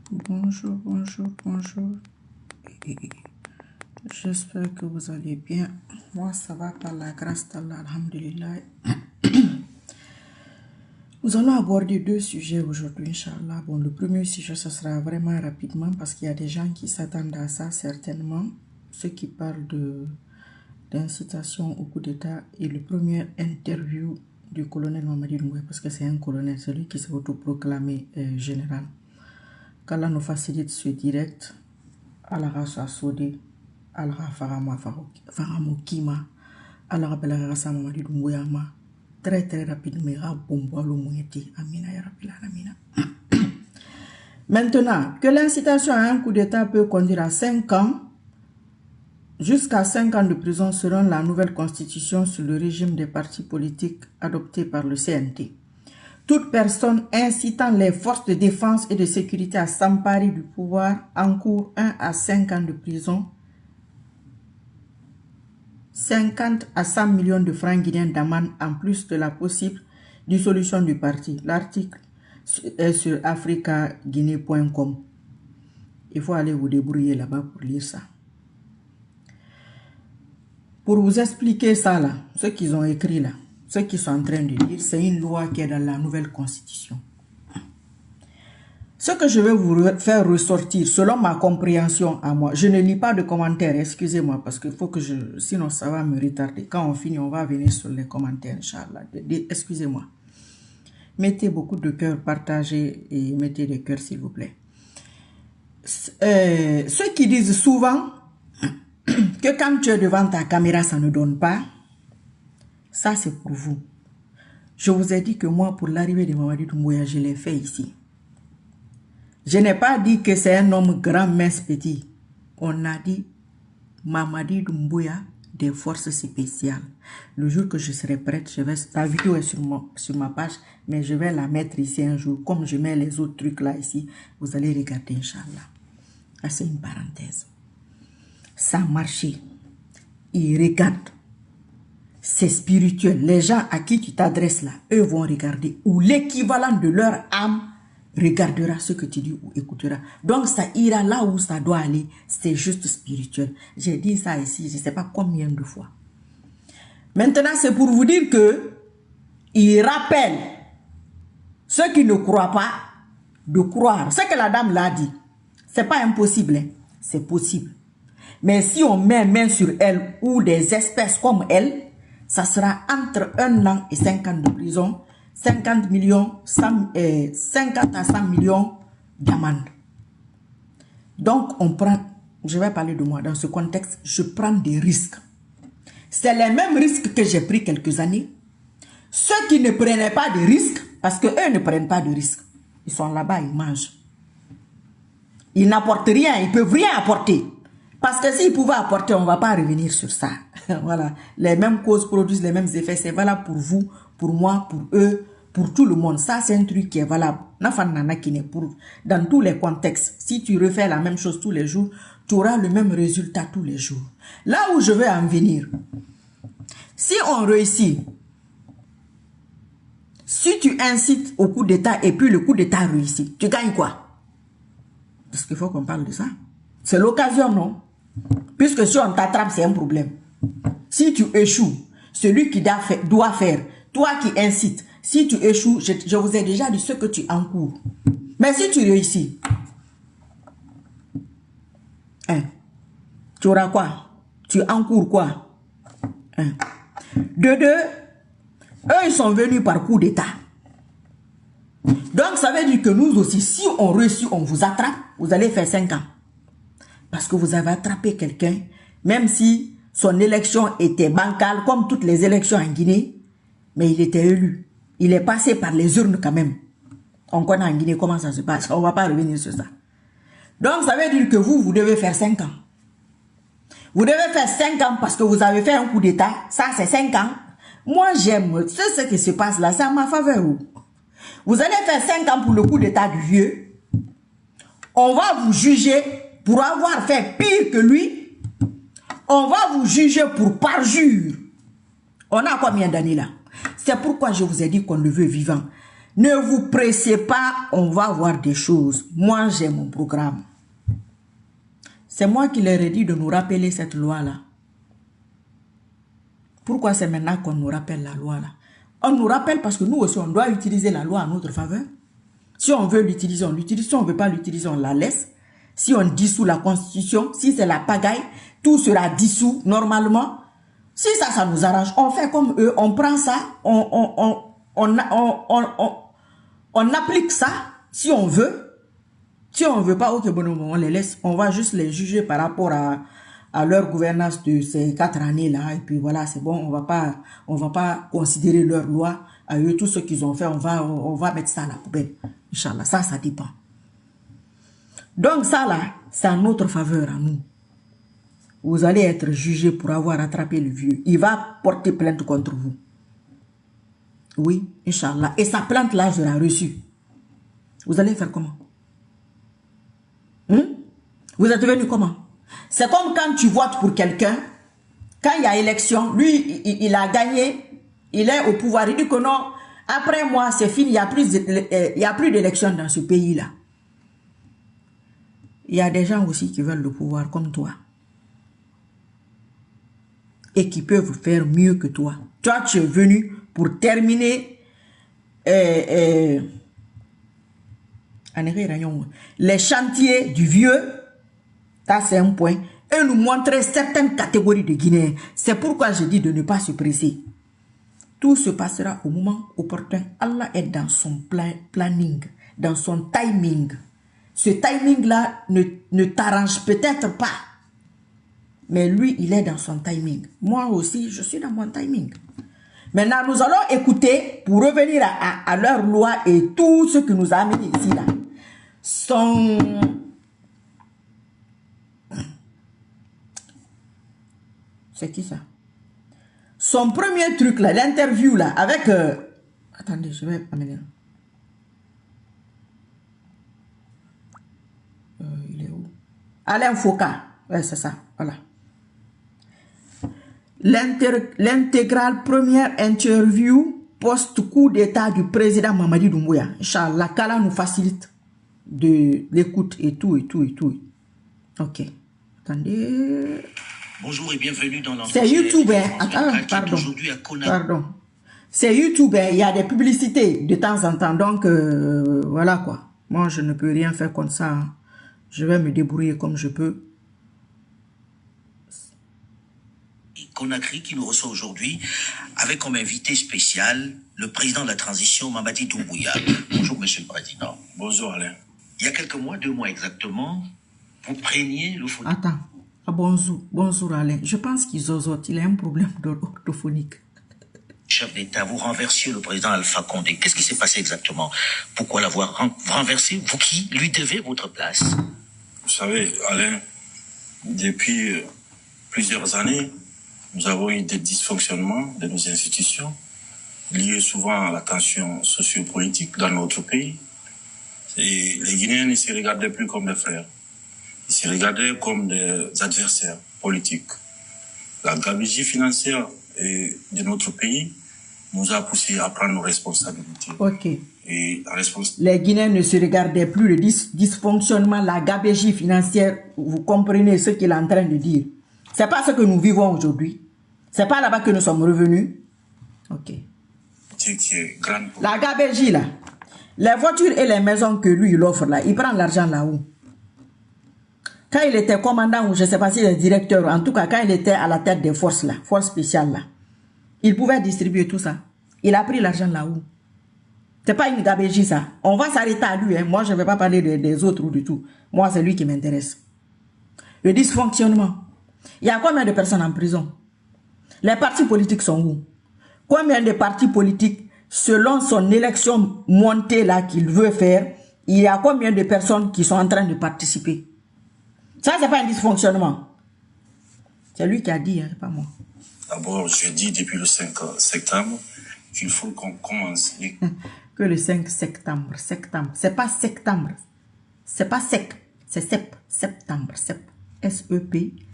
Bonjour, bonjour, bonjour. J'espère que vous allez bien. Moi, ça va par la grâce d'Allah, alhamdulillah. Nous allons aborder deux sujets aujourd'hui, Inch'Allah. Bon, le premier sujet, ce sera vraiment rapidement parce qu'il y a des gens qui s'attendent à ça, certainement. Ceux qui parlent d'incitation au coup d'État et le premier interview du colonel Mamadi Doumbouya, parce que c'est un colonel, celui qui s'est autoproclamé général. Qu'Allah nous facilite ce direct. Allah rasa sodi, Allah faramo kima, Allah bela rasa Mamadi Doumbouya ma. Très très rapidement, Amina ya Rabbil Alamina. Maintenant, que l'incitation à un coup d'État peut conduire à 5 ans, jusqu'à 5 ans de prison selon la nouvelle constitution sur le régime des partis politiques adoptée par le CNT. Toute personne incitant les forces de défense et de sécurité à s'emparer du pouvoir encourt 1 à 5 ans de prison, 50 à 100 millions de francs guinéens d'amende en plus de la possible dissolution du parti. L'article est sur africaguinée.com. Il faut aller vous débrouiller là-bas pour lire ça. Pour vous expliquer ça là, ce qu'ils ont écrit là, ce qu'ils sont en train de dire, c'est une loi qui est dans la nouvelle constitution. Ce que je vais vous faire ressortir, selon ma compréhension à moi, je ne lis pas de commentaires, excusez-moi, parce qu'il faut que sinon ça va me retarder. Quand on finit, on va venir sur les commentaires, Inch'Allah. Excusez-moi. Mettez beaucoup de cœurs, partagez et mettez des cœurs, s'il vous plaît. Ceux qui disent souvent que quand tu es devant ta caméra, ça ne donne pas, ça c'est pour vous. Je vous ai dit que moi, pour l'arrivée de Mamadi Doumbouya, je l'ai fait ici. Je n'ai pas dit que c'est un homme grand, mince, petit. On a dit Mamadi Doumbouya des forces spéciales. Le jour que je serai prête, la vidéo est sur ma page, mais je vais la mettre ici un jour. Comme je mets les autres trucs là ici, vous allez regarder, Inch'Allah. Ah, c'est une parenthèse. Ça a marché. Ils regardent. C'est spirituel. Les gens à qui tu t'adresses là, eux vont regarder. Ou l'équivalent de leur âme regardera ce que tu dis ou écoutera. Donc ça ira là où ça doit aller. C'est juste spirituel. J'ai dit ça ici, je ne sais pas combien de fois. Maintenant, c'est pour vous dire que il rappelle ceux qui ne croient pas de croire. Ce que la dame l'a dit, c'est pas impossible. Hein? C'est possible. Mais si on met main sur elle ou des espèces comme elle, ça sera entre 1 an et 5 ans de prison, 50 millions, 50 à 100 millions d'amende. Donc, on prend, je vais parler de moi, dans ce contexte, je prends des risques. C'est les mêmes risques que j'ai pris quelques années. Ceux qui ne prenaient pas de risques, parce qu'eux ne prennent pas de risques, ils sont là-bas, ils mangent. Ils n'apportent rien, ils ne peuvent rien apporter. Parce que s'ils pouvaient apporter, on ne va pas revenir sur ça. Voilà. Les mêmes causes produisent les mêmes effets. C'est valable pour vous, pour moi, pour eux, pour tout le monde. Ça, c'est un truc qui est valable. Dans tous les contextes. Si tu refais la même chose tous les jours, tu auras le même résultat tous les jours. Là où je veux en venir, si on réussit, si tu incites au coup d'État et puis le coup d'État réussit, tu gagnes quoi? Parce qu'il faut qu'on parle de ça. C'est l'occasion, non? Puisque si on t'attrape, c'est un problème. Si tu échoues, celui qui doit faire, toi qui incites, si tu échoues, je vous ai déjà dit ce que tu encours. Mais si tu réussis, hein, tu auras quoi? Tu encours quoi? Hein. De deux, eux, ils sont venus par coup d'État. Donc, ça veut dire que nous aussi, si on réussit, on vous attrape, vous allez faire 5 ans. Parce que vous avez attrapé quelqu'un, même si son élection était bancale, comme toutes les élections en Guinée, mais il était élu. Il est passé par les urnes quand même. On connaît en Guinée comment ça se passe. On ne va pas revenir sur ça. Donc, ça veut dire que vous devez faire 5 ans. Vous devez faire 5 ans parce que vous avez fait un coup d'État. Ça, c'est 5 ans. Moi, j'aime. C'est ce qui se passe là. C'est à ma faveur. Vous allez faire 5 ans pour le coup d'État du vieux. On va vous juger pour avoir fait pire que lui. On va vous juger pour parjure. On a combien d'années là? C'est pourquoi je vous ai dit qu'on le veut vivant. Ne vous pressez pas, on va voir des choses. Moi, j'ai mon programme. C'est moi qui leur ai dit de nous rappeler cette loi-là. Pourquoi c'est maintenant qu'on nous rappelle la loi-là? On nous rappelle parce que nous aussi, on doit utiliser la loi à notre faveur. Si on veut l'utiliser, on l'utilise. Si on ne veut pas l'utiliser, on la laisse. Si on dissout la Constitution, si c'est la pagaille, tout sera dissous normalement. Si ça nous arrange, on fait comme eux, on prend ça, on applique ça si on veut. Si on ne veut pas, ok, bon, on les laisse. On va juste les juger par rapport à leur gouvernance de ces 4 années-là. Et puis voilà, c'est bon, on va pas considérer leur loi à eux, tout ce qu'ils ont fait, on va mettre ça à la poubelle. Inch'Allah, ça dépend. Donc ça là, c'est en notre faveur à nous. Vous allez être jugé pour avoir attrapé le vieux. Il va porter plainte contre vous. Oui, Inch'Allah. Et sa plainte là, je l'ai reçue. Vous allez faire comment? Vous êtes venu comment? C'est comme quand tu votes pour quelqu'un, quand il y a élection, lui, il a gagné, il est au pouvoir, il dit que non, après moi, c'est fini, il n'y a plus d'élection dans ce pays-là. Il y a des gens aussi qui veulent le pouvoir comme toi. Et qui peuvent faire mieux que toi. Toi, tu es venu pour terminer les chantiers du vieux. Ça, c'est un point. Et nous montrer certaines catégories de Guinéens. C'est pourquoi je dis de ne pas se presser. Tout se passera au moment opportun. Allah est dans son planning, dans son timing. Ce timing-là ne t'arrange peut-être pas. Mais lui, il est dans son timing. Moi aussi, je suis dans mon timing. Maintenant, nous allons écouter, pour revenir à leur loi et tout ce qui nous a amené ici, là. C'est qui ça? Son premier truc, là, l'interview, là, avec... Attendez, je vais amener... il est où? Alain Foucault. Ouais, c'est ça, voilà. L'intégrale première interview post-coup d'état du président Mamadi Doumbouya. Inch'Allah, qu'Allah nous facilite de l'écoute et tout. Ok. Attendez... Bonjour et bienvenue dans l'entretien. C'est YouTube, pardon. C'est YouTube, il y a des publicités de temps en temps, donc voilà quoi. Moi, je ne peux rien faire comme ça. Hein. Je vais me débrouiller comme je peux. Conakry qui nous reçoit aujourd'hui avec comme invité spécial le président de la transition, Mamadi Doumbouya. Bonjour, monsieur le président. Bonjour, Alain. Il y a quelques mois, 2 mois exactement, vous preniez le... Attends. Ah, bonjour Alain. Je pense qu'il osote. Il a un problème d'orthophonique. Chef d'État, vous renversiez le président Alpha Condé. Qu'est-ce qui s'est passé exactement? Pourquoi l'avoir renversé? Vous qui lui devez votre place? Vous savez, Alain, depuis plusieurs années, nous avons eu des dysfonctionnements de nos institutions liés souvent à la tension sociopolitique dans notre pays. Et les Guinéens ne se regardaient plus comme des frères. Ils se regardaient comme des adversaires politiques. La gabegie financière de notre pays nous a poussé à prendre nos responsabilités. Ok. Et les Guinéens ne se regardaient plus, le dysfonctionnement, la gabegie financière, vous comprenez ce qu'il est en train de dire. C'est pas ce que nous vivons aujourd'hui. C'est pas là-bas que nous sommes revenus. Ok. La gabegie là, les voitures et les maisons que lui il offre là, il prend l'argent là-haut. Quand il était commandant, ou je ne sais pas si il est directeur, en tout cas, quand il était à la tête des forces là, forces spéciales là, il pouvait distribuer tout ça. Il a pris l'argent là-haut. C'est pas une gabegie ça. On va s'arrêter à lui. Hein. Moi, je ne vais pas parler des autres ou du tout. Moi, c'est lui qui m'intéresse. Le dysfonctionnement. Il y a combien de personnes en prison? Les partis politiques sont où? Combien de partis politiques, selon son élection montée là qu'il veut faire, il y a combien de personnes qui sont en train de participer? Ça, c'est pas un dysfonctionnement. C'est lui qui a dit, hein, c'est pas moi. D'abord, je dis depuis le 5 septembre qu'il faut qu'on commence. Que le 5 septembre. C'est pas septembre. C'est pas sec. C'est septembre. S-E-P-T-E-M-B-R-E.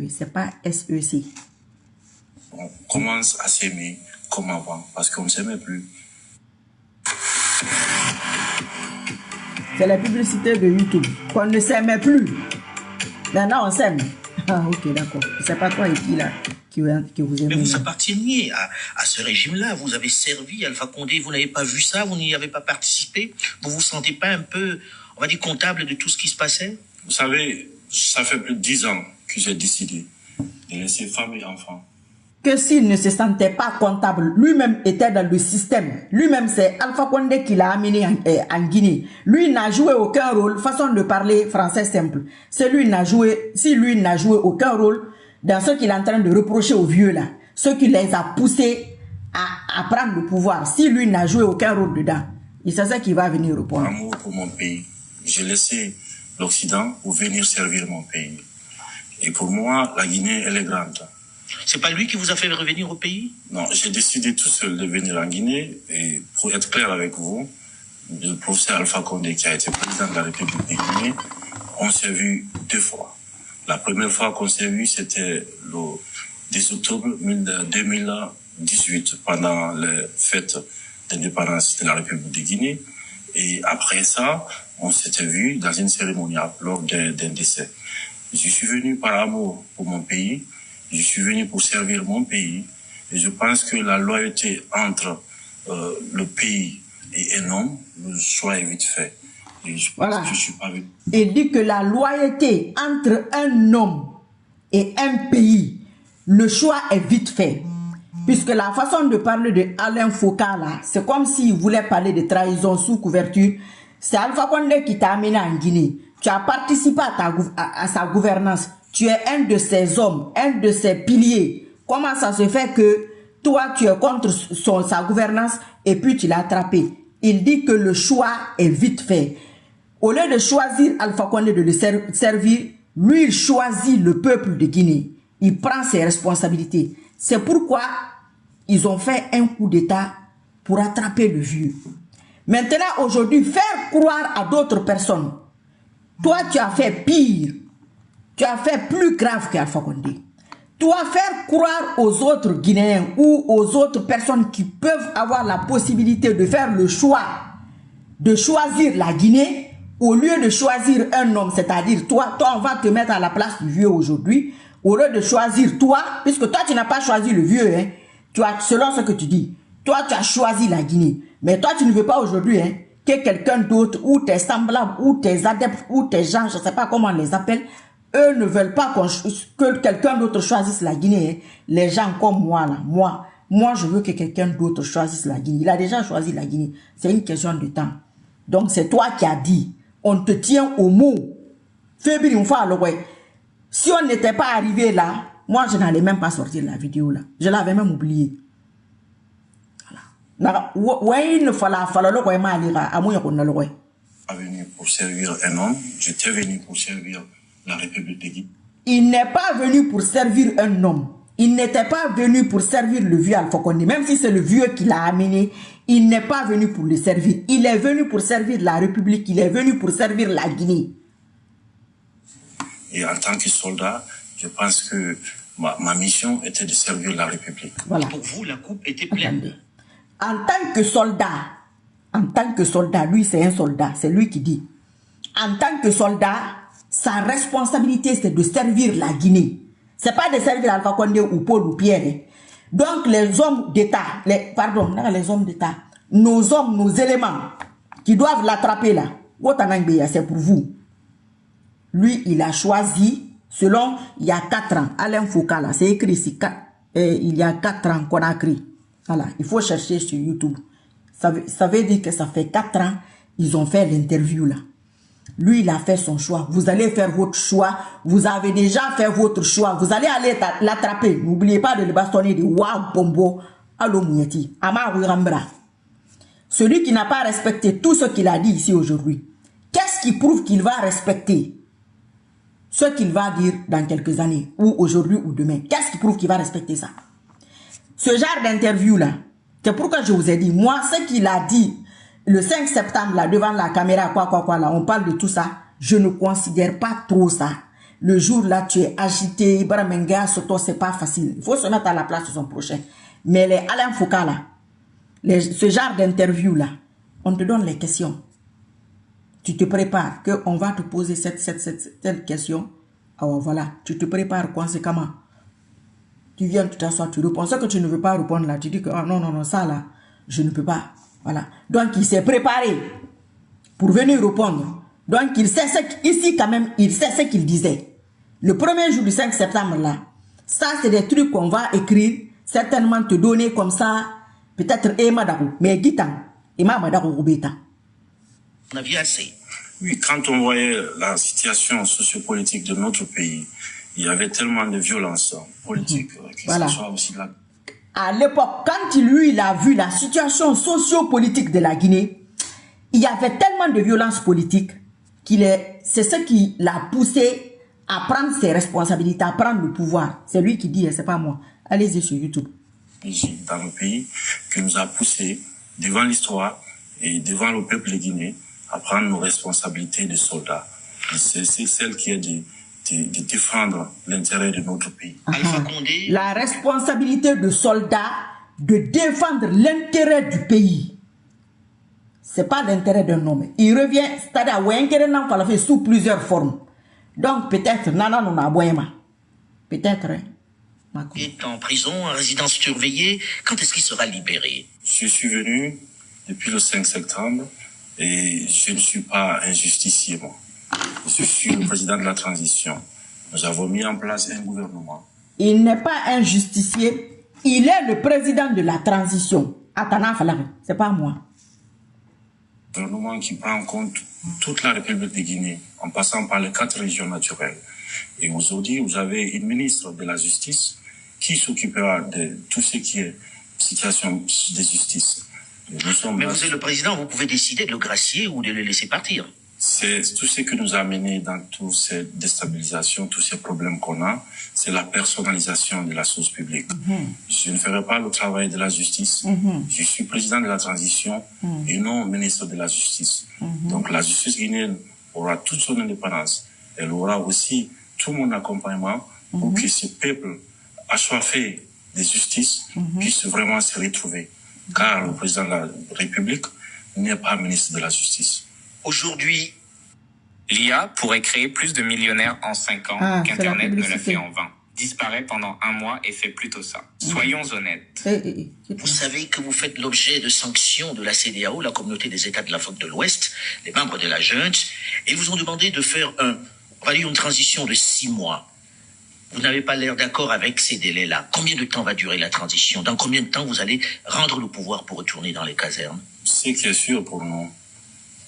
C'est pas S-E-C. On commence à s'aimer comme avant, parce qu'on ne s'aimait plus. C'est la publicité de YouTube. Qu'on ne s'aimait plus. Maintenant, on s'aime. Ah, ok, d'accord. C'est pas toi et qui là qui vous aimez. Mais vous apparteniez à ce régime-là. Vous avez servi Alpha Condé. Vous n'avez pas vu ça. Vous n'y avez pas participé. Vous vous sentez pas un peu, on va dire, comptable de tout ce qui se passait? Vous savez, ça fait plus de 10 ans que j'ai décidé de laisser femme et enfants. Que s'il ne se sentait pas comptable, lui-même était dans le système. Lui-même, c'est Alpha Condé qui l'a amené en Guinée. Lui n'a joué aucun rôle, façon de parler français simple. Si lui n'a joué aucun rôle dans ce qu'il est en train de reprocher aux vieux là, ce qui les a poussés à prendre le pouvoir, si lui n'a joué aucun rôle dedans, il sait ça qu'il va venir répondre. Amour pour mon pays. J'ai laissé l'Occident pour venir servir mon pays. Et pour moi, la Guinée, elle est grande. C'est pas lui qui vous a fait revenir au pays? Non, j'ai décidé tout seul de venir en Guinée. Et pour être clair avec vous, le professeur Alpha Condé, qui a été président de la République de Guinée, on s'est vu 2 fois. La première fois qu'on s'est vu, c'était le 10 octobre 2018, pendant les fêtes d'indépendance de la République de Guinée. Et après ça, on s'était vu dans une cérémonie lors d'un décès. Je suis venu par amour pour mon pays. Je suis venu pour servir mon pays. Et je pense que la loyauté entre le pays et un homme, le choix est vite fait. Et je pense que je suis pas venu. Il dit que la loyauté entre un homme et un pays, le choix est vite fait. Puisque la façon de parler de Alain Foucault là, c'est comme s'il voulait parler de trahison sous couverture. C'est Alpha Condé qui t'a amené en Guinée. Tu as participé à sa gouvernance. Tu es un de ses hommes, un de ses piliers. Comment ça se fait que toi, tu es contre sa gouvernance et puis tu l'as attrapé? Il dit que le choix est vite fait. Au lieu de choisir Alpha Condé de le servir, lui, il choisit le peuple de Guinée. Il prend ses responsabilités. C'est pourquoi ils ont fait un coup d'État pour attraper le vieux. Maintenant, aujourd'hui, faire croire à d'autres personnes. Toi, tu as fait pire. Tu as fait plus grave qu'Alpha Condé. Toi, faire croire aux autres Guinéens ou aux autres personnes qui peuvent avoir la possibilité de faire le choix de choisir la Guinée au lieu de choisir un homme, c'est-à-dire toi, on va te mettre à la place du vieux aujourd'hui, au lieu de choisir toi, puisque toi, tu n'as pas choisi le vieux, hein, tu as, selon ce que tu dis, toi, tu as choisi la Guinée. Mais toi, tu ne veux pas aujourd'hui hein, que quelqu'un d'autre, ou tes semblables, ou tes adeptes, ou tes gens, je ne sais pas comment on les appelle, eux ne veulent pas que quelqu'un d'autre choisisse la Guinée. Hein. Les gens comme moi, là, moi, je veux que quelqu'un d'autre choisisse la Guinée. Il a déjà choisi la Guinée. C'est une question de temps. Donc, c'est toi qui as dit. On te tient au mot. Si on n'était pas arrivé là, moi, je n'allais même pas sortir la vidéo là. Je l'avais même oublié. Voilà. Venu pour servir un homme, j'étais venu pour servir la République de Guinée. Il n'est pas venu pour servir un homme. Il n'était pas venu pour servir le vieux Alpha Condé. Même si c'est le vieux qui l'a amené, il n'est pas venu pour le servir. Il est venu pour servir la République. Il est venu pour servir la Guinée. Et en tant que soldat, je pense que ma mission était de servir la République. Voilà. Pour vous, la coupe était pleine. Attendez. En tant que soldat, lui c'est un soldat, c'est lui qui dit. En tant que soldat, sa responsabilité c'est de servir la Guinée. C'est pas de servir Alpha Condé ou Paul ou Pierre. Donc les hommes d'État, les hommes d'État, nos hommes, nos éléments qui doivent l'attraper là, c'est pour vous. Lui, il a choisi, selon, il y a 4 ans, Alain Foucault là, c'est écrit ici, il y a 4 ans qu'on a écrit. Voilà, il faut chercher sur YouTube. Ça veut dire que ça fait 4 ans, ils ont fait l'interview là. Lui, il a fait son choix. Vous allez faire votre choix. Vous avez déjà fait votre choix. Vous allez aller l'attraper. N'oubliez pas de le bastonner de Wa Bombo Allo Mouyeti. Ama Rambra. Celui qui n'a pas respecté tout ce qu'il a dit ici aujourd'hui. Qu'est-ce qui prouve qu'il va respecter ce qu'il va dire dans quelques années, ou aujourd'hui ou demain? Qu'est-ce qui prouve qu'il va respecter ça? Ce genre d'interview là, c'est pourquoi je vous ai dit, moi, ce qu'il a dit le 5 septembre là, devant la caméra, quoi là, on parle de tout ça, je ne considère pas trop ça. Le jour là, tu es agité, Baramenga, surtout, c'est pas facile. Il faut se mettre à la place de son prochain. Mais les Alain Foucault là, ce genre d'interview là, On te donne les questions. Tu te prépares qu'on va te poser cette question. Alors voilà, tu te prépares conséquemment. Tu viens, tu t'assois, tu réponds. Ce que tu ne veux pas répondre là, tu dis que oh, non, ça là, je ne peux pas. Voilà. Donc il s'est préparé pour venir répondre. Donc il sait ici quand même, il sait ce qu'il disait. Le premier jour du 5 septembre là, ça c'est des trucs qu'on va écrire, certainement te donner comme ça, peut-être Emma Dako, mais Gitan, Emma Madako Roubeta. On a vu assez. Oui, quand on voyait la situation sociopolitique de notre pays, il y avait tellement de violence politique. Voilà. Soit aussi la... À l'époque, quand il a vu la situation sociopolitique de la Guinée, il y avait tellement de violence politique c'est ce qui l'a poussé à prendre ses responsabilités, à prendre le pouvoir. C'est lui qui dit, c'est pas moi. Allez-y sur YouTube. Dans le pays, qui nous a poussé devant l'histoire et devant le peuple guinéen à prendre nos responsabilités de soldats. C'est celle qui est de défendre l'intérêt de notre pays. Alpha Condé. La responsabilité de soldat de défendre l'intérêt du pays. C'est pas l'intérêt d'un homme. Il revient, c'est-à-dire qu'il fait sous plusieurs formes. Donc peut-être, peut-être. Il est en prison, en résidence surveillée. Quand est-ce qu'il sera libéré? Je suis venu depuis le 5 septembre et je ne suis pas un justicier, moi. Je suis le président de la transition. Nous avons mis en place un gouvernement. Il n'est pas un justicier, il est le président de la transition. C'est pas moi. Un gouvernement qui prend en compte toute la République de Guinée, en passant par les 4 régions naturelles. Et aujourd'hui, vous avez une ministre de la Justice qui s'occupera de tout ce qui est situation de justice. Mais vous êtes le président, vous pouvez décider de le gracier ou de le laisser partir. C'est tout ce que nous a amené dans toutes ces déstabilisations, tous ces problèmes qu'on a, c'est la personnalisation de la chose publique. Je ne ferai pas le travail de la justice. Je suis président de la transition et non ministre de la justice. Donc la justice guinéenne aura toute son indépendance. Elle aura aussi tout mon accompagnement pour que ce peuple assoiffé de justice puisse vraiment se retrouver. Car le président de la République n'est pas ministre de la Justice. Aujourd'hui, l'IA pourrait créer plus de millionnaires en 5 ans qu'Internet ne l'a fait en 20. Disparaît pendant 1 mois et fait plutôt ça. Soyons honnêtes. Vous savez que vous faites l'objet de sanctions de la CEDEAO, la communauté des États de l'Afrique de l'Ouest, les membres de la junte, et vous ont demandé de faire une transition de 6 mois. Vous n'avez pas l'air d'accord avec ces délais-là. Combien de temps va durer la transition? Dans combien de temps vous allez rendre le pouvoir pour retourner dans les casernes? Ce qui est sûr pour nous,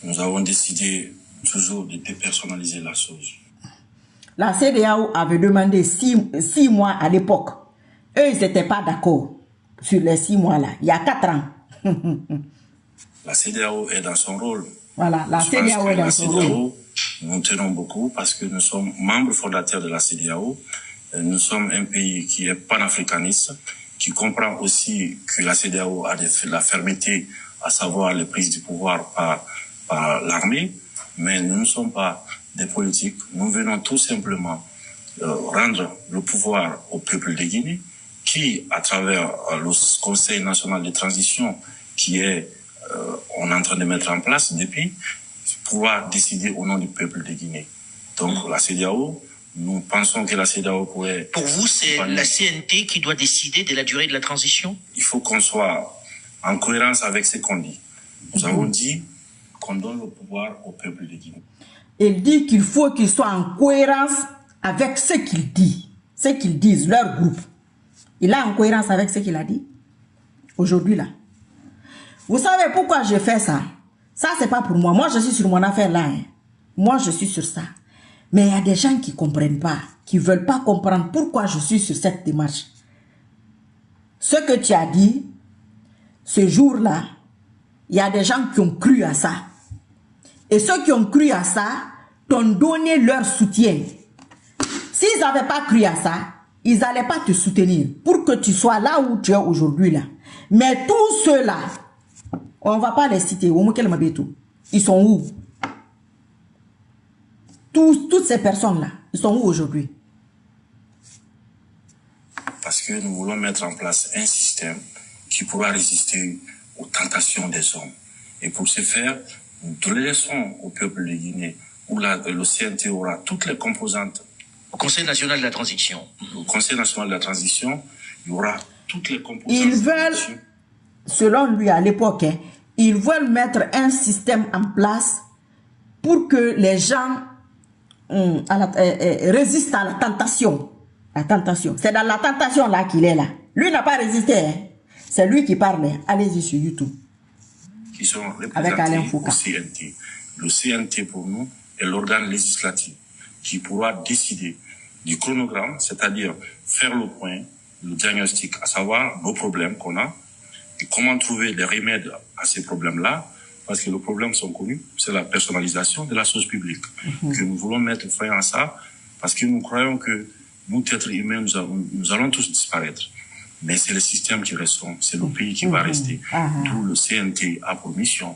nous avons décidé toujours de dépersonnaliser la chose. La CEDEAO avait demandé 6 mois à l'époque. Eux, ils n'étaient pas d'accord sur les 6 mois-là. Il y a 4 ans. La CEDEAO est dans son rôle. Voilà, la CEDEAO est dans son rôle. Nous tenons beaucoup parce que nous sommes membres fondateurs de la CEDEAO. Nous sommes un pays qui est panafricaniste, qui comprend aussi que la CEDEAO a de la fermeté, à savoir les prises du pouvoir par l'armée, mais nous ne sommes pas des politiques. Nous venons tout simplement rendre le pouvoir au peuple de Guinée, qui, à travers le Conseil national de transition, qui est on est en train de mettre en place depuis, pouvoir décider au nom du peuple de Guinée. Donc la CEDEAO, nous pensons que la CEDEAO pourrait... Pour vous, c'est la CNT qui doit décider de la durée de la transition? Il faut qu'on soit en cohérence avec ce qu'on dit. Nous avons dit qu'on donne le pouvoir au peuple de Guinée. Il dit qu'il faut qu'ils soient en cohérence avec ce qu'il dit, ce qu'ils disent, leur groupe. Il est en cohérence avec ce qu'il a dit aujourd'hui là. Vous savez pourquoi je fais ça? Ça, c'est pas pour moi. Moi, je suis sur mon affaire là. Moi, je suis sur ça. Mais il y a des gens qui ne comprennent pas, qui ne veulent pas comprendre pourquoi je suis sur cette démarche. Ce que tu as dit, ce jour-là, il y a des gens qui ont cru à ça. Et ceux qui ont cru à ça t'ont donné leur soutien. S'ils n'avaient pas cru à ça, ils n'allaient pas te soutenir pour que tu sois là où tu es aujourd'hui là. Mais tous ceux-là, on ne va pas les citer. Ils sont où? Toutes ces personnes-là, ils sont où aujourd'hui? Parce que nous voulons mettre en place un système qui pourra résister aux tentations des hommes. Et pour ce faire, nous laisserons au peuple de Guinée, où le CNT aura toutes les composantes. Au Conseil national de la transition. Au Conseil national de la transition, il y aura toutes les composantes. Ils veulent, selon lui à l'époque, ils veulent mettre un système en place pour que les gens résistent à la tentation. La tentation. C'est dans la tentation là qu'il est là. Lui n'a pas résisté. Hein. C'est lui qui parle. Allez-y sur YouTube. Qui sont représentés au CNT. Le CNT pour nous est l'organe législatif qui pourra décider du chronogramme, c'est-à-dire faire le point, le diagnostic, à savoir nos problèmes qu'on a et comment trouver des remèdes à ces problèmes-là, parce que les problèmes sont connus, c'est la personnalisation de la chose publique, que nous voulons mettre fin à ça, parce que nous croyons que nous, êtres humains, nous allons tous disparaître. Mais c'est le système qui reste, c'est le pays qui va rester. D'où le CNT a pour mission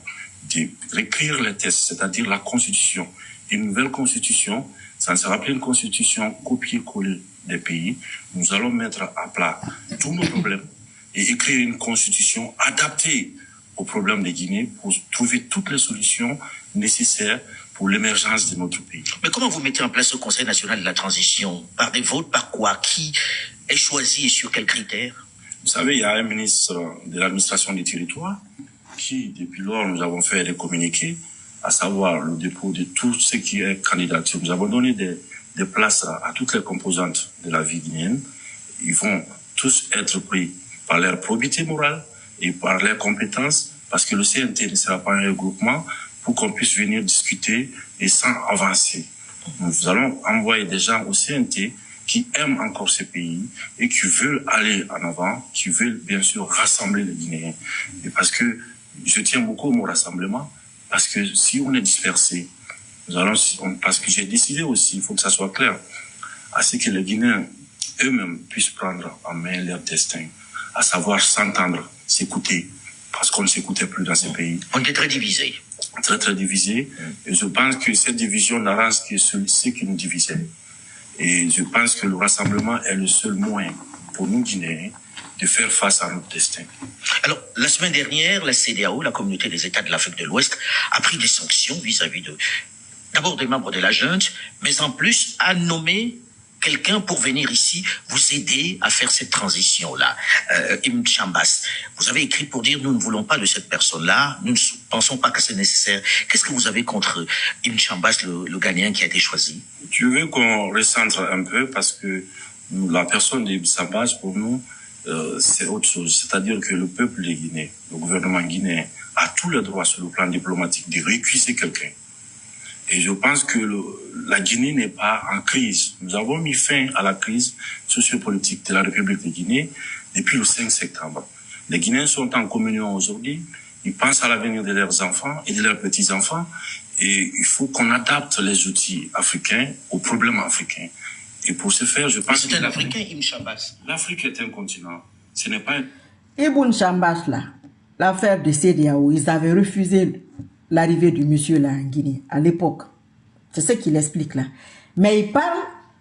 de réécrire les textes, c'est-à-dire la constitution. Une nouvelle constitution, ça ne sera plus une constitution copier-coller des pays. Nous allons mettre à plat tous nos problèmes et écrire une constitution adaptée aux problèmes de Guinée pour trouver toutes les solutions nécessaires pour l'émergence de notre pays. Mais comment vous mettez en place ce Conseil national de la transition? Par des votes, par quoi? Qui est choisi et sur quels critères? Vous savez, il y a un ministre de l'administration des territoires qui, depuis lors, nous avons fait des communiqués, à savoir le dépôt de tout ce qui est candidature. Nous avons donné des places à toutes les composantes de la vie guinéenne. Ils vont tous être pris par leur probité morale et par leurs compétences, parce que le CNT ne sera pas un regroupement pour qu'on puisse venir discuter et sans avancer. Nous allons envoyer des gens au CNT qui aiment encore ce pays et qui veulent aller en avant, qui veulent bien sûr rassembler les Guinéens. Et parce que je tiens beaucoup au mot rassemblement, parce que si on est dispersé, parce que j'ai décidé aussi, il faut que ça soit clair, à ce que les Guinéens eux-mêmes puissent prendre en main leur destin, à savoir s'entendre, s'écouter, parce qu'on ne s'écoutait plus dans ces pays. On était très divisés. Très, très divisés. Et je pense que cette division n'arrange que ce qui nous divisait. Et je pense que le rassemblement est le seul moyen pour nous Guinéens de faire face à notre destin. Alors, la semaine dernière, la CEDEAO, la communauté des États de l'Afrique de l'Ouest, a pris des sanctions vis-à-vis d'abord des membres de la junte, mais en plus a nommé quelqu'un pour venir ici vous aider à faire cette transition-là. Ibn Chambas, vous avez écrit pour dire nous ne voulons pas de cette personne-là, nous ne pensons pas que c'est nécessaire. Qu'est-ce que vous avez contre Ibn Chambas, le Ghanéen qui a été choisi? Je veux qu'on recentre un peu parce que la personne d'Ibn Chambas, pour nous, c'est autre chose. C'est-à-dire que le peuple de Guinée, le gouvernement guinéen, a tous les droits sur le plan diplomatique de récuser quelqu'un. Et je pense que la Guinée n'est pas en crise. Nous avons mis fin à la crise sociopolitique de la République de Guinée depuis le 5 septembre. Les Guinéens sont en communion aujourd'hui. Ils pensent à l'avenir de leurs enfants et de leurs petits-enfants. Et il faut qu'on adapte les outils africains aux problèmes africains. Et pour ce faire, je pense que... C'est un Africain, Ibn Chambas. L'Afrique est un continent. Ce n'est pas... Ibn Chambas, là, l'affaire de CEDEAO, ils avaient refusé l'arrivée du monsieur là en Guinée, à l'époque. C'est ce qu'il explique là. Mais il parle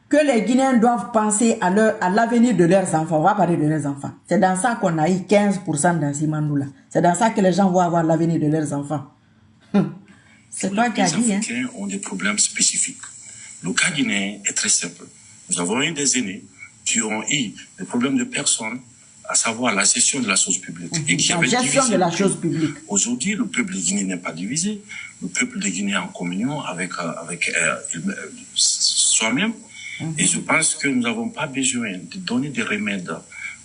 que les Guinéens doivent penser à l'avenir de leurs enfants. On va parler de leurs enfants. C'est dans ça qu'on a eu 15% dans Simandou là. C'est dans ça que les gens vont avoir l'avenir de leurs enfants. C'est toi qui as dit. Les Africains ont des problèmes spécifiques. Le cas guinéen est très simple. Nous avons eu des aînés qui ont eu des problèmes de personnes, à savoir la gestion de la chose publique. Et qui la gestion de la chose publique. Aujourd'hui, le peuple de Guinée n'est pas divisé. Le peuple de Guinée est en communion avec soi-même. Et je pense que nous n'avons pas besoin de donner des remèdes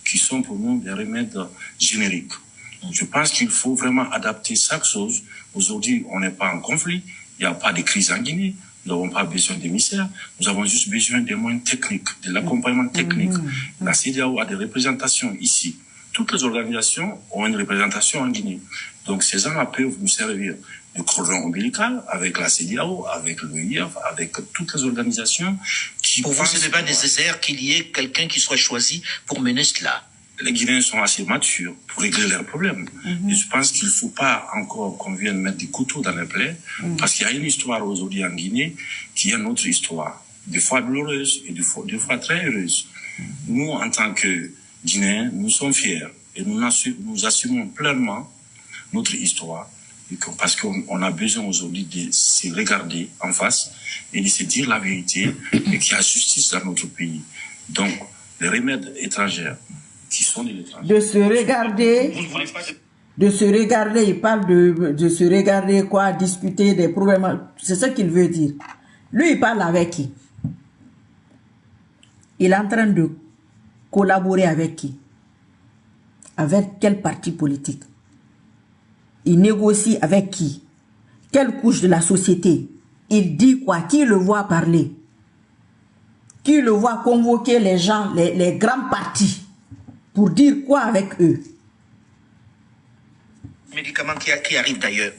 qui sont pour nous des remèdes génériques. Je pense qu'il faut vraiment adapter chaque chose. Aujourd'hui, on n'est pas en conflit. Il n'y a pas de crise en Guinée. Nous n'avons pas besoin d'émissaires. Nous avons juste besoin des moyens techniques, de l'accompagnement technique. La CEDEAO a des représentations ici. Toutes les organisations ont une représentation en Guinée. Donc, ces gens-là peuvent nous servir de cordon ombilical avec la CEDEAO, avec l'OIF, avec toutes les organisations qui... Pour vous, ce n'est pas nécessaire qu'il y ait quelqu'un qui soit choisi pour mener cela? Les Guinéens sont assez matures pour régler leurs problèmes. Et je pense qu'il ne faut pas encore qu'on vienne mettre des couteaux dans les plaies, parce qu'il y a une histoire aujourd'hui en Guinée qui est notre histoire, des fois douloureuse et des fois très heureuse. Nous, en tant que Guinéens, nous sommes fiers et nous assumons pleinement notre histoire. Parce qu'on a besoin aujourd'hui de se regarder en face et de se dire la vérité et qu'il y a justice dans notre pays. Donc, les remèdes étrangers qui sont de l'étranger. De se regarder, il parle de se regarder quoi, discuter des problèmes. C'est ce qu'il veut dire. Lui, il parle avec qui? Il est en train de collaborer avec qui? Avec quel parti politique? Il négocie avec qui? Quelle couche de la société? Il dit quoi? Qui le voit parler? Qui le voit convoquer les gens, les grands partis, pour dire quoi avec eux? Médicaments qui arrivent d'ailleurs.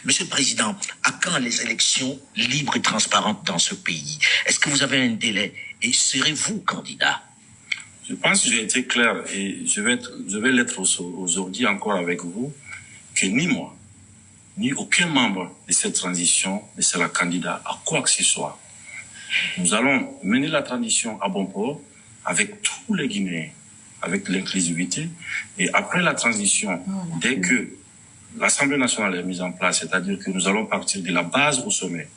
Monsieur le Président, à quand les élections libres et transparentes dans ce pays? Est-ce que vous avez un délai? Et serez-vous candidat? Je pense que j'ai été clair et je vais l'être aujourd'hui encore avec vous, que ni moi, ni aucun membre de cette transition ne sera candidat à quoi que ce soit. Nous allons mener la transition à bon port avec tous les Guinéens, avec l'inclusivité. Et après la transition, dès que l'Assemblée nationale est mise en place, c'est-à-dire que nous allons partir de la base au sommet,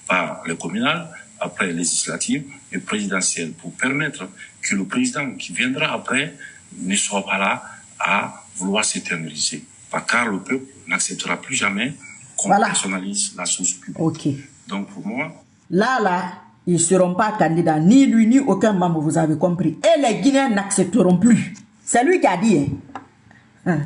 par le communal, après les législatives et présidentielles, pour permettre que le président qui viendra après ne soit pas là à vouloir s'éterniser. Car le peuple n'acceptera plus jamais qu'on personnalise la source publique. Okay. Donc pour moi... Là, ils ne seront pas candidats, ni lui, ni aucun membre, vous avez compris. Et les Guinéens n'accepteront plus. C'est lui qui a dit. Hein.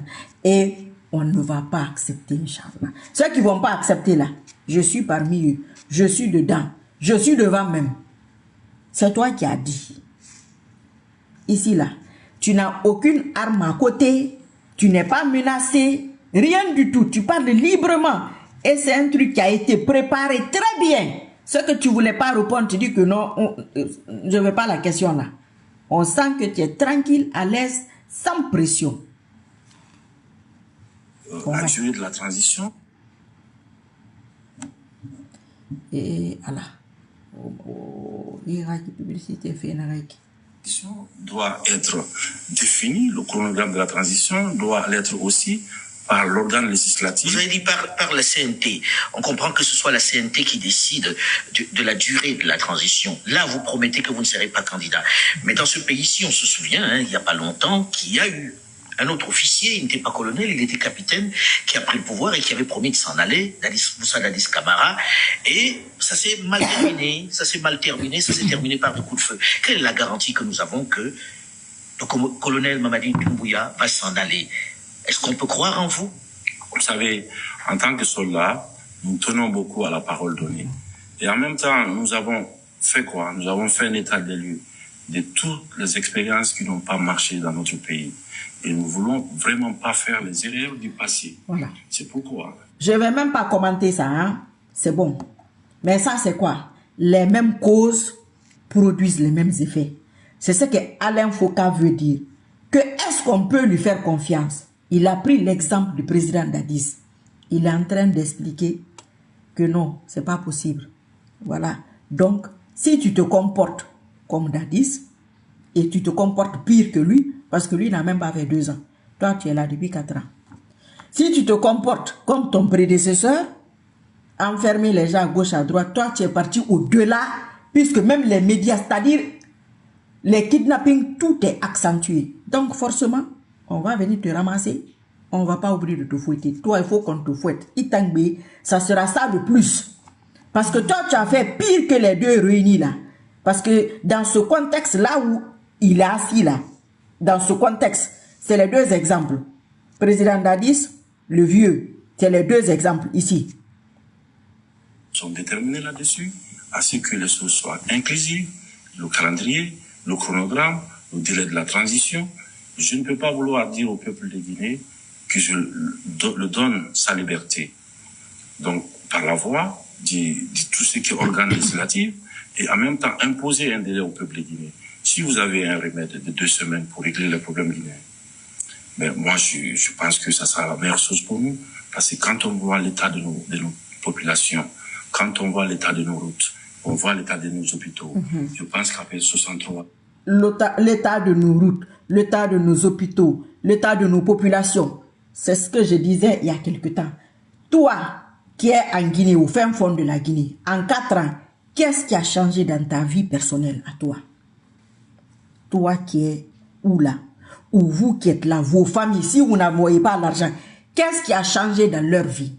Et on ne va pas accepter, Inch'Allah. Ceux qui ne vont pas accepter là, je suis parmi eux. Je suis dedans. Je suis devant même. C'est toi qui as dit. Ici, là, tu n'as aucune arme à côté. Tu n'es pas menacé. Rien du tout. Tu parles librement. Et c'est un truc qui a été préparé très bien. Ce que tu ne voulais pas répondre, tu dis que non, je ne veux pas la question là. On sent que tu es tranquille, à l'aise, sans pression. La durée de la transition. Et voilà. Doit être défini, le chronogramme de la transition doit l'être aussi par l'organe législatif. Vous avez dit par la CNT. On comprend que ce soit la CNT qui décide de la durée de la transition. Là, vous promettez que vous ne serez pas candidat. Mais dans ce pays-ci, on se souvient, hein, il n'y a pas longtemps, qu'il y a eu un autre officier, il n'était pas colonel, il était capitaine, qui a pris le pouvoir et qui avait promis de s'en aller, Moussa Dadis Camara. Et ça s'est mal terminé, ça s'est terminé par des coups de feu. Quelle est la garantie que nous avons que le colonel Mamadi Doumbouya va s'en aller? Est-ce qu'on peut croire en vous? Vous savez, en tant que soldats, nous tenons beaucoup à la parole donnée. Et en même temps, nous avons fait quoi? Nous avons fait un état des lieux de toutes les expériences qui n'ont pas marché dans notre pays. Et nous ne voulons vraiment pas faire les erreurs du passé. Voilà. C'est pourquoi. Je ne vais même pas commenter ça, hein? C'est bon. Mais ça, c'est quoi? Les mêmes causes produisent les mêmes effets. C'est ce que Alain Foka veut dire. Que est-ce qu'on peut lui faire confiance? Il a pris l'exemple du président Dadis. Il est en train d'expliquer que non, c'est pas possible. Voilà. Donc, si tu te comportes comme Dadis et tu te comportes pire que lui, parce que lui n'a même pas fait 2 ans. Toi, tu es là depuis 4 ans. Si tu te comportes comme ton prédécesseur, enfermer les gens à gauche, à droite, toi, tu es parti au-delà, puisque même les médias, c'est-à-dire les kidnappings, tout est accentué. Donc, forcément, on va venir te ramasser. On ne va pas oublier de te fouetter. Toi, il faut qu'on te fouette. Itangbe, ça sera ça de plus. Parce que toi, tu as fait pire que les deux réunis là. Parce que dans ce contexte-là où il est assis là, dans ce contexte, c'est les 2 exemples. Président Dadis, le vieux, c'est les 2 exemples ici. Ils sont déterminés là-dessus, à ce que les choses soient inclusives, le calendrier, le chronogramme, le délai de la transition. Je ne peux pas vouloir dire au peuple de Guinée que je le donne sa liberté. Donc, par la voie de tout ce qui est organe législatif et en même temps imposer un délai au peuple de Guinée. Si vous avez un remède de 2 semaines pour régler les problèmes guinéens, mais moi, je pense que ça sera la meilleure chose pour nous. Parce que quand on voit l'état de nos populations, quand on voit l'état de nos routes, on voit l'état de nos hôpitaux, je pense qu'après 63... L'état de nos routes, l'état de nos hôpitaux, l'état de nos populations, c'est ce que je disais il y a quelque temps. Toi qui es en Guinée, au fin fond de la Guinée, en 4 ans, qu'est-ce qui a changé dans ta vie personnelle à toi? Toi qui es où là? Ou vous qui êtes là, vos familles, si vous n'envoyez pas l'argent, qu'est-ce qui a changé dans leur vie?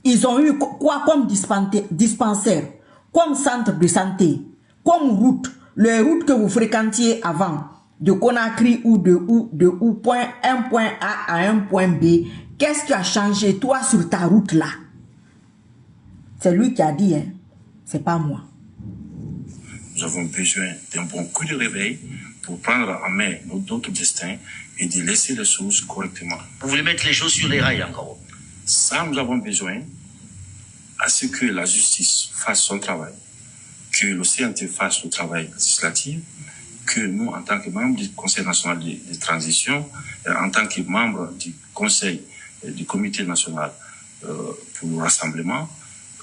Ils ont eu quoi comme dispensaire, comme centre de santé, comme route, les routes que vous fréquentiez avant, de Conakry ou de un point A à un point B, qu'est-ce qui a changé toi sur ta route là? C'est lui qui a dit, hein, c'est pas moi. Nous avons besoin d'un bon coup de réveil pour prendre en main notre destin et de laisser les choses correctement. Vous voulez mettre les choses sur les rails encore? Ça, nous avons besoin à ce que la justice fasse son travail, que le CNT fasse le travail législatif, que nous, en tant que membres du Conseil national de transition, en tant que membres du Conseil du Comité national pour le rassemblement,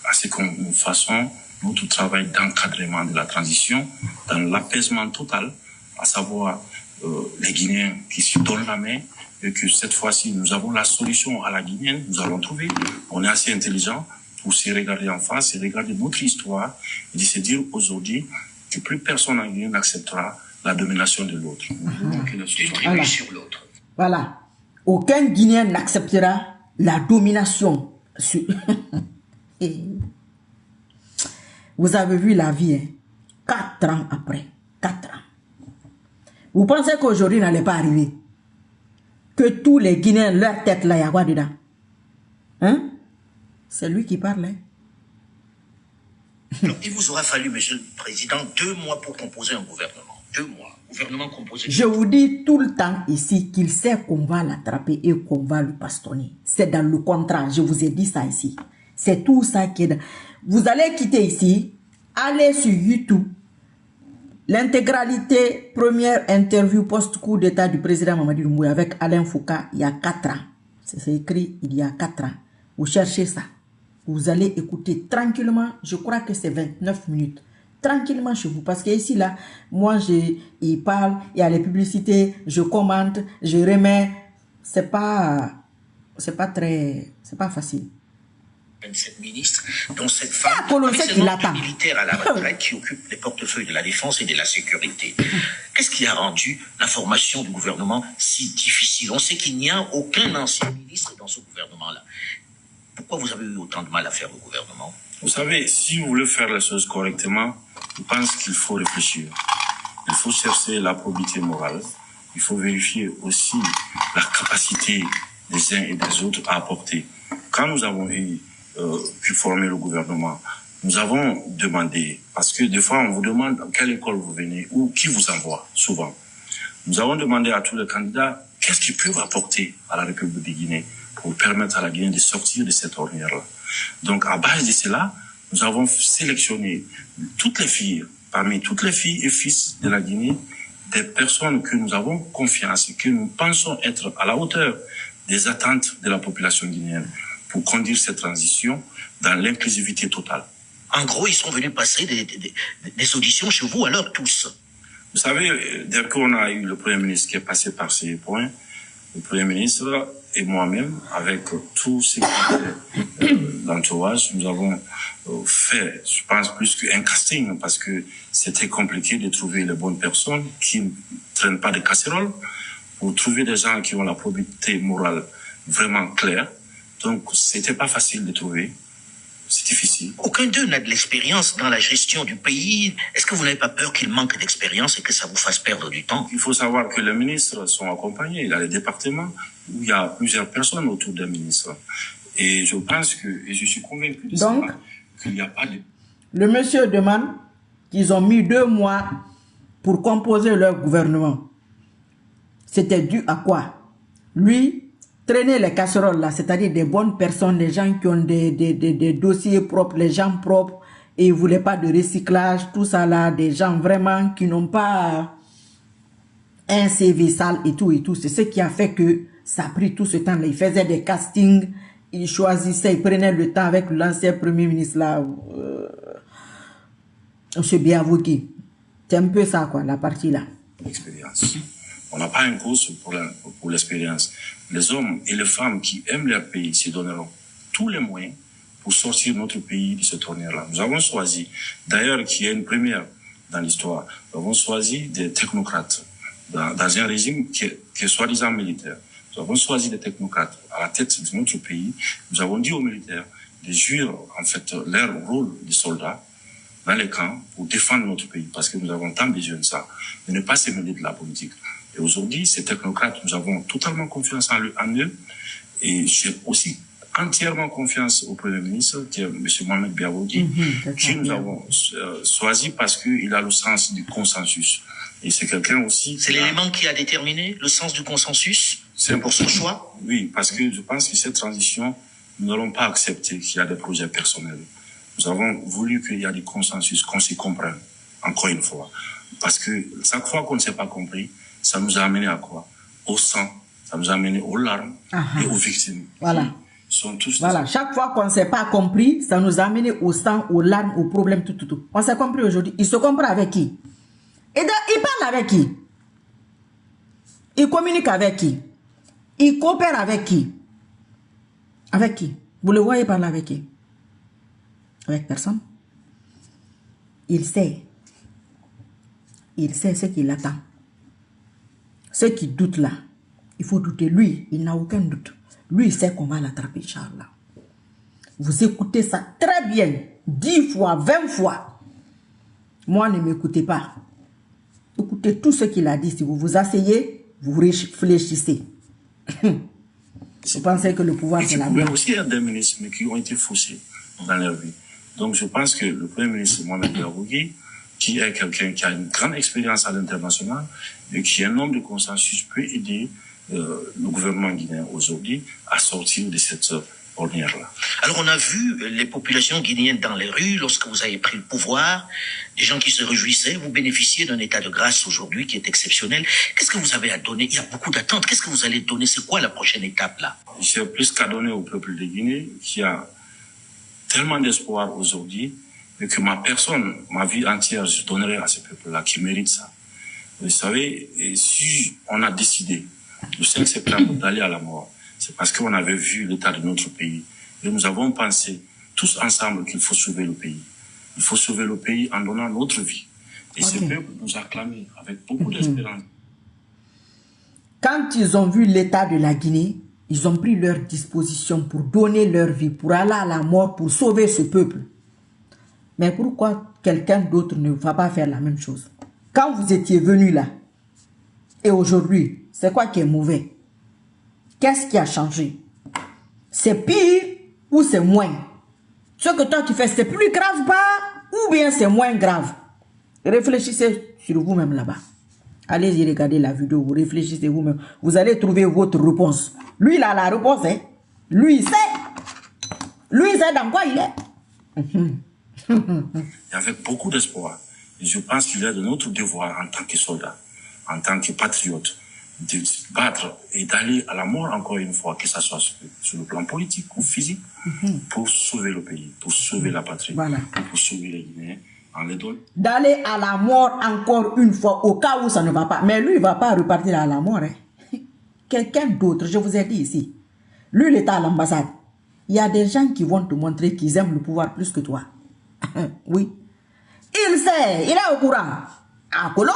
à ce que nous fassions notre travail d'encadrement de la transition dans l'apaisement total, à savoir les Guinéens qui se donnent la main et que cette fois-ci, nous avons la solution à la Guinéenne, nous allons trouver. On est assez intelligent pour se regarder en face et regarder notre histoire et de se dire aujourd'hui que plus personne en Guinée n'acceptera la domination de l'autre. Voilà. Sur l'autre. Voilà. Aucun Guinéen n'acceptera la domination sur... Vous avez vu la vie, hein? 4 ans après. 4 ans. Vous pensez qu'aujourd'hui n'allait pas arriver? Que tous les Guinéens, leur tête là, il y a quoi dedans? Hein? C'est lui qui parle, hein? Alors, il vous aura fallu, Monsieur le Président, 2 mois pour composer un gouvernement. 2 mois. Gouvernement composé. Je vous dis tout le temps ici qu'il sait qu'on va l'attraper et qu'on va le bastonner. C'est dans le contrat. Je vous ai dit ça ici. C'est tout ça qui est dans... Vous allez quitter ici, allez sur YouTube. L'intégralité, première interview post-coup d'état du président Mamadi Doumbouya avec Alain Foucault il y a 4 ans. C'est écrit il y a 4 ans. Vous cherchez ça. Vous allez écouter tranquillement. Je crois que c'est 29 minutes. Tranquillement chez vous. Parce que ici, là, moi, il parle, il y a les publicités, je commente, je remets. C'est pas facile. 27 ministres, dont cette femme, militaire à la retraite qui occupe les portefeuilles de la défense et de la sécurité. Qu'est-ce qui a rendu la formation du gouvernement si difficile? On sait qu'il n'y a aucun ancien ministre dans ce gouvernement-là. Pourquoi vous avez eu autant de mal à faire le gouvernement? Vous savez, si vous voulez faire les choses correctement, je pense qu'il faut réfléchir. Il faut chercher la probité morale. Il faut vérifier aussi la capacité des uns et des autres à apporter. Quand nous avons pu former le gouvernement, nous avons demandé, parce que des fois on vous demande dans quelle école vous venez ou qui vous envoie, souvent. Nous avons demandé à tous les candidats qu'est-ce qu'ils peuvent apporter à la République de Guinée pour permettre à la Guinée de sortir de cette ornière-là. Donc à base de cela, nous avons sélectionné toutes les filles, parmi toutes les filles et fils de la Guinée, des personnes que nous avons confiance et que nous pensons être à la hauteur des attentes de la population guinéenne pour conduire cette transition dans l'inclusivité totale. En gros, ils sont venus passer des auditions chez vous, alors tous. Vous savez, dès qu'on a eu le Premier ministre qui est passé par ces points, le Premier ministre et moi-même, avec tous ces l'entourage, nous avons fait, je pense, plus qu'un casting, parce que c'était compliqué de trouver les bonnes personnes qui ne traînent pas de casseroles, pour trouver des gens qui ont la probité morale vraiment claire. Donc, c'était pas facile de trouver. C'est difficile. Aucun d'eux n'a de l'expérience dans la gestion du pays. Est-ce que vous n'avez pas peur qu'il manque d'expérience et que ça vous fasse perdre du temps? Il faut savoir que les ministres sont accompagnés. Il y a les départements où il y a plusieurs personnes autour des ministres. Et je pense que, et je suis convaincu de ça, qu'il n'y a pas de... Le monsieur demande qu'ils ont mis 2 mois pour composer leur gouvernement. C'était dû à quoi? Lui, traîner les casseroles là, c'est-à-dire des bonnes personnes, des gens qui ont des dossiers propres, les gens propres, et ils ne voulaient pas de recyclage, tout ça là, des gens vraiment qui n'ont pas un CV sale et tout. C'est ce qui a fait que ça a pris tout ce temps-là. Ils faisaient des castings, ils choisissaient, ils prenaient le temps avec l'ancien premier ministre là, M. Biavouki. C'est un peu ça quoi, la partie là. L'expérience. On n'a pas une course pour l'expérience. Les hommes et les femmes qui aiment leur pays se donneront tous les moyens pour sortir notre pays de ce tonnerre-là. Nous avons choisi, d'ailleurs, qui est une première dans l'histoire, nous avons choisi des technocrates dans un régime qui est soi-disant militaire. Nous avons choisi des technocrates à la tête de notre pays. Nous avons dit aux militaires de jouer en fait leur rôle de soldats dans les camps pour défendre notre pays, parce que nous avons tant besoin de ça, de ne pas se mêler de la politique. Et aujourd'hui, ces technocrates, nous avons totalement confiance en eux, et j'ai aussi entièrement confiance au Premier ministre, qui est M. Mohamed Biaroudi, qui nous avons choisi parce qu'il a le sens du consensus. Et c'est quelqu'un aussi... C'est l'élément qui a déterminé le sens du consensus? C'est pour son choix? Oui, parce que je pense que cette transition, nous n'allons pas accepter qu'il y a des projets personnels. Nous avons voulu qu'il y ait des consensus, qu'on s'y comprenne, encore une fois. Parce que chaque fois qu'on ne s'est pas compris, ça nous a amené à quoi? Au sang, ça nous a amené aux larmes et aux victimes. Voilà. Sont tous voilà, chaque fois qu'on ne s'est pas compris, ça nous a amené au sang, aux larmes, aux problèmes, tout. On s'est compris aujourd'hui. Il se comprend avec qui? Et il parle avec qui? Il communique avec qui? Il coopère avec qui? Avec qui? Vous le voyez parler avec qui? Avec personne. Il sait ce qu'il attend. Ceux qui doutent là, il faut douter. Lui, il n'a aucun doute. Lui, il sait qu'on va l'attraper, Inch'Allah. Vous écoutez ça très bien, 10 fois, 20 fois. Moi, ne m'écoutez pas. Écoutez tout ce qu'il a dit. Si vous vous asseyez, vous réfléchissez. Vous pensez que le pouvoir, c'est la même. Il y a aussi des ministres qui ont été faussés dans leur vie. Donc, je pense que le Premier ministre Mohamed Biaroudi, qui est quelqu'un qui a une grande expérience à l'international et qui est un homme de consensus, peut aider le gouvernement guinéen aujourd'hui à sortir de cette ornière-là. Alors on a vu les populations guinéennes dans les rues lorsque vous avez pris le pouvoir, des gens qui se réjouissaient, vous bénéficiez d'un état de grâce aujourd'hui qui est exceptionnel. Qu'est-ce que vous avez à donner? Il y a beaucoup d'attentes. Qu'est-ce que vous allez donner? C'est quoi la prochaine étape là? J'ai plus qu'à donner au peuple de Guinée qui a tellement d'espoir aujourd'hui et que ma personne, ma vie entière, je donnerai à ce peuple-là qui mérite ça. Vous savez, et si on a décidé le 5 septembre d'aller à la mort, c'est parce qu'on avait vu l'état de notre pays. Et nous avons pensé tous ensemble qu'il faut sauver le pays. Il faut sauver le pays en donnant notre vie. Et ce peuple nous a clamé avec beaucoup d'espérance. Quand ils ont vu l'état de la Guinée, ils ont pris leur disposition pour donner leur vie, pour aller à la mort, pour sauver ce peuple. Mais pourquoi quelqu'un d'autre ne va pas faire la même chose? Quand vous étiez venu là, et aujourd'hui, c'est quoi qui est mauvais? Qu'est-ce qui a changé? C'est pire ou c'est moins? Ce que toi tu fais, c'est plus grave pas ou bien c'est moins grave? Réfléchissez sur vous-même là-bas. Allez-y regarder la vidéo, vous réfléchissez vous-même. Vous allez trouver votre réponse. Lui, il a la réponse, hein? Lui, il sait. Lui, il sait dans quoi il est. Et avec beaucoup d'espoir. Et je pense qu'il est de notre devoir en tant que soldat, en tant que patriote, de se battre et d'aller à la mort encore une fois, que ce soit sur le plan politique ou physique, pour sauver le pays, pour sauver la patrie, pour sauver les Guinéens. D'aller à la mort encore une fois, au cas où ça ne va pas. Mais lui, il ne va pas repartir à la mort. Hein. Quelqu'un d'autre, je vous ai dit ici. Lui, il est à l'ambassade. Il y a des gens qui vont te montrer qu'ils aiment le pouvoir plus que toi. Oui. Il sait, il est au courant. À Colomb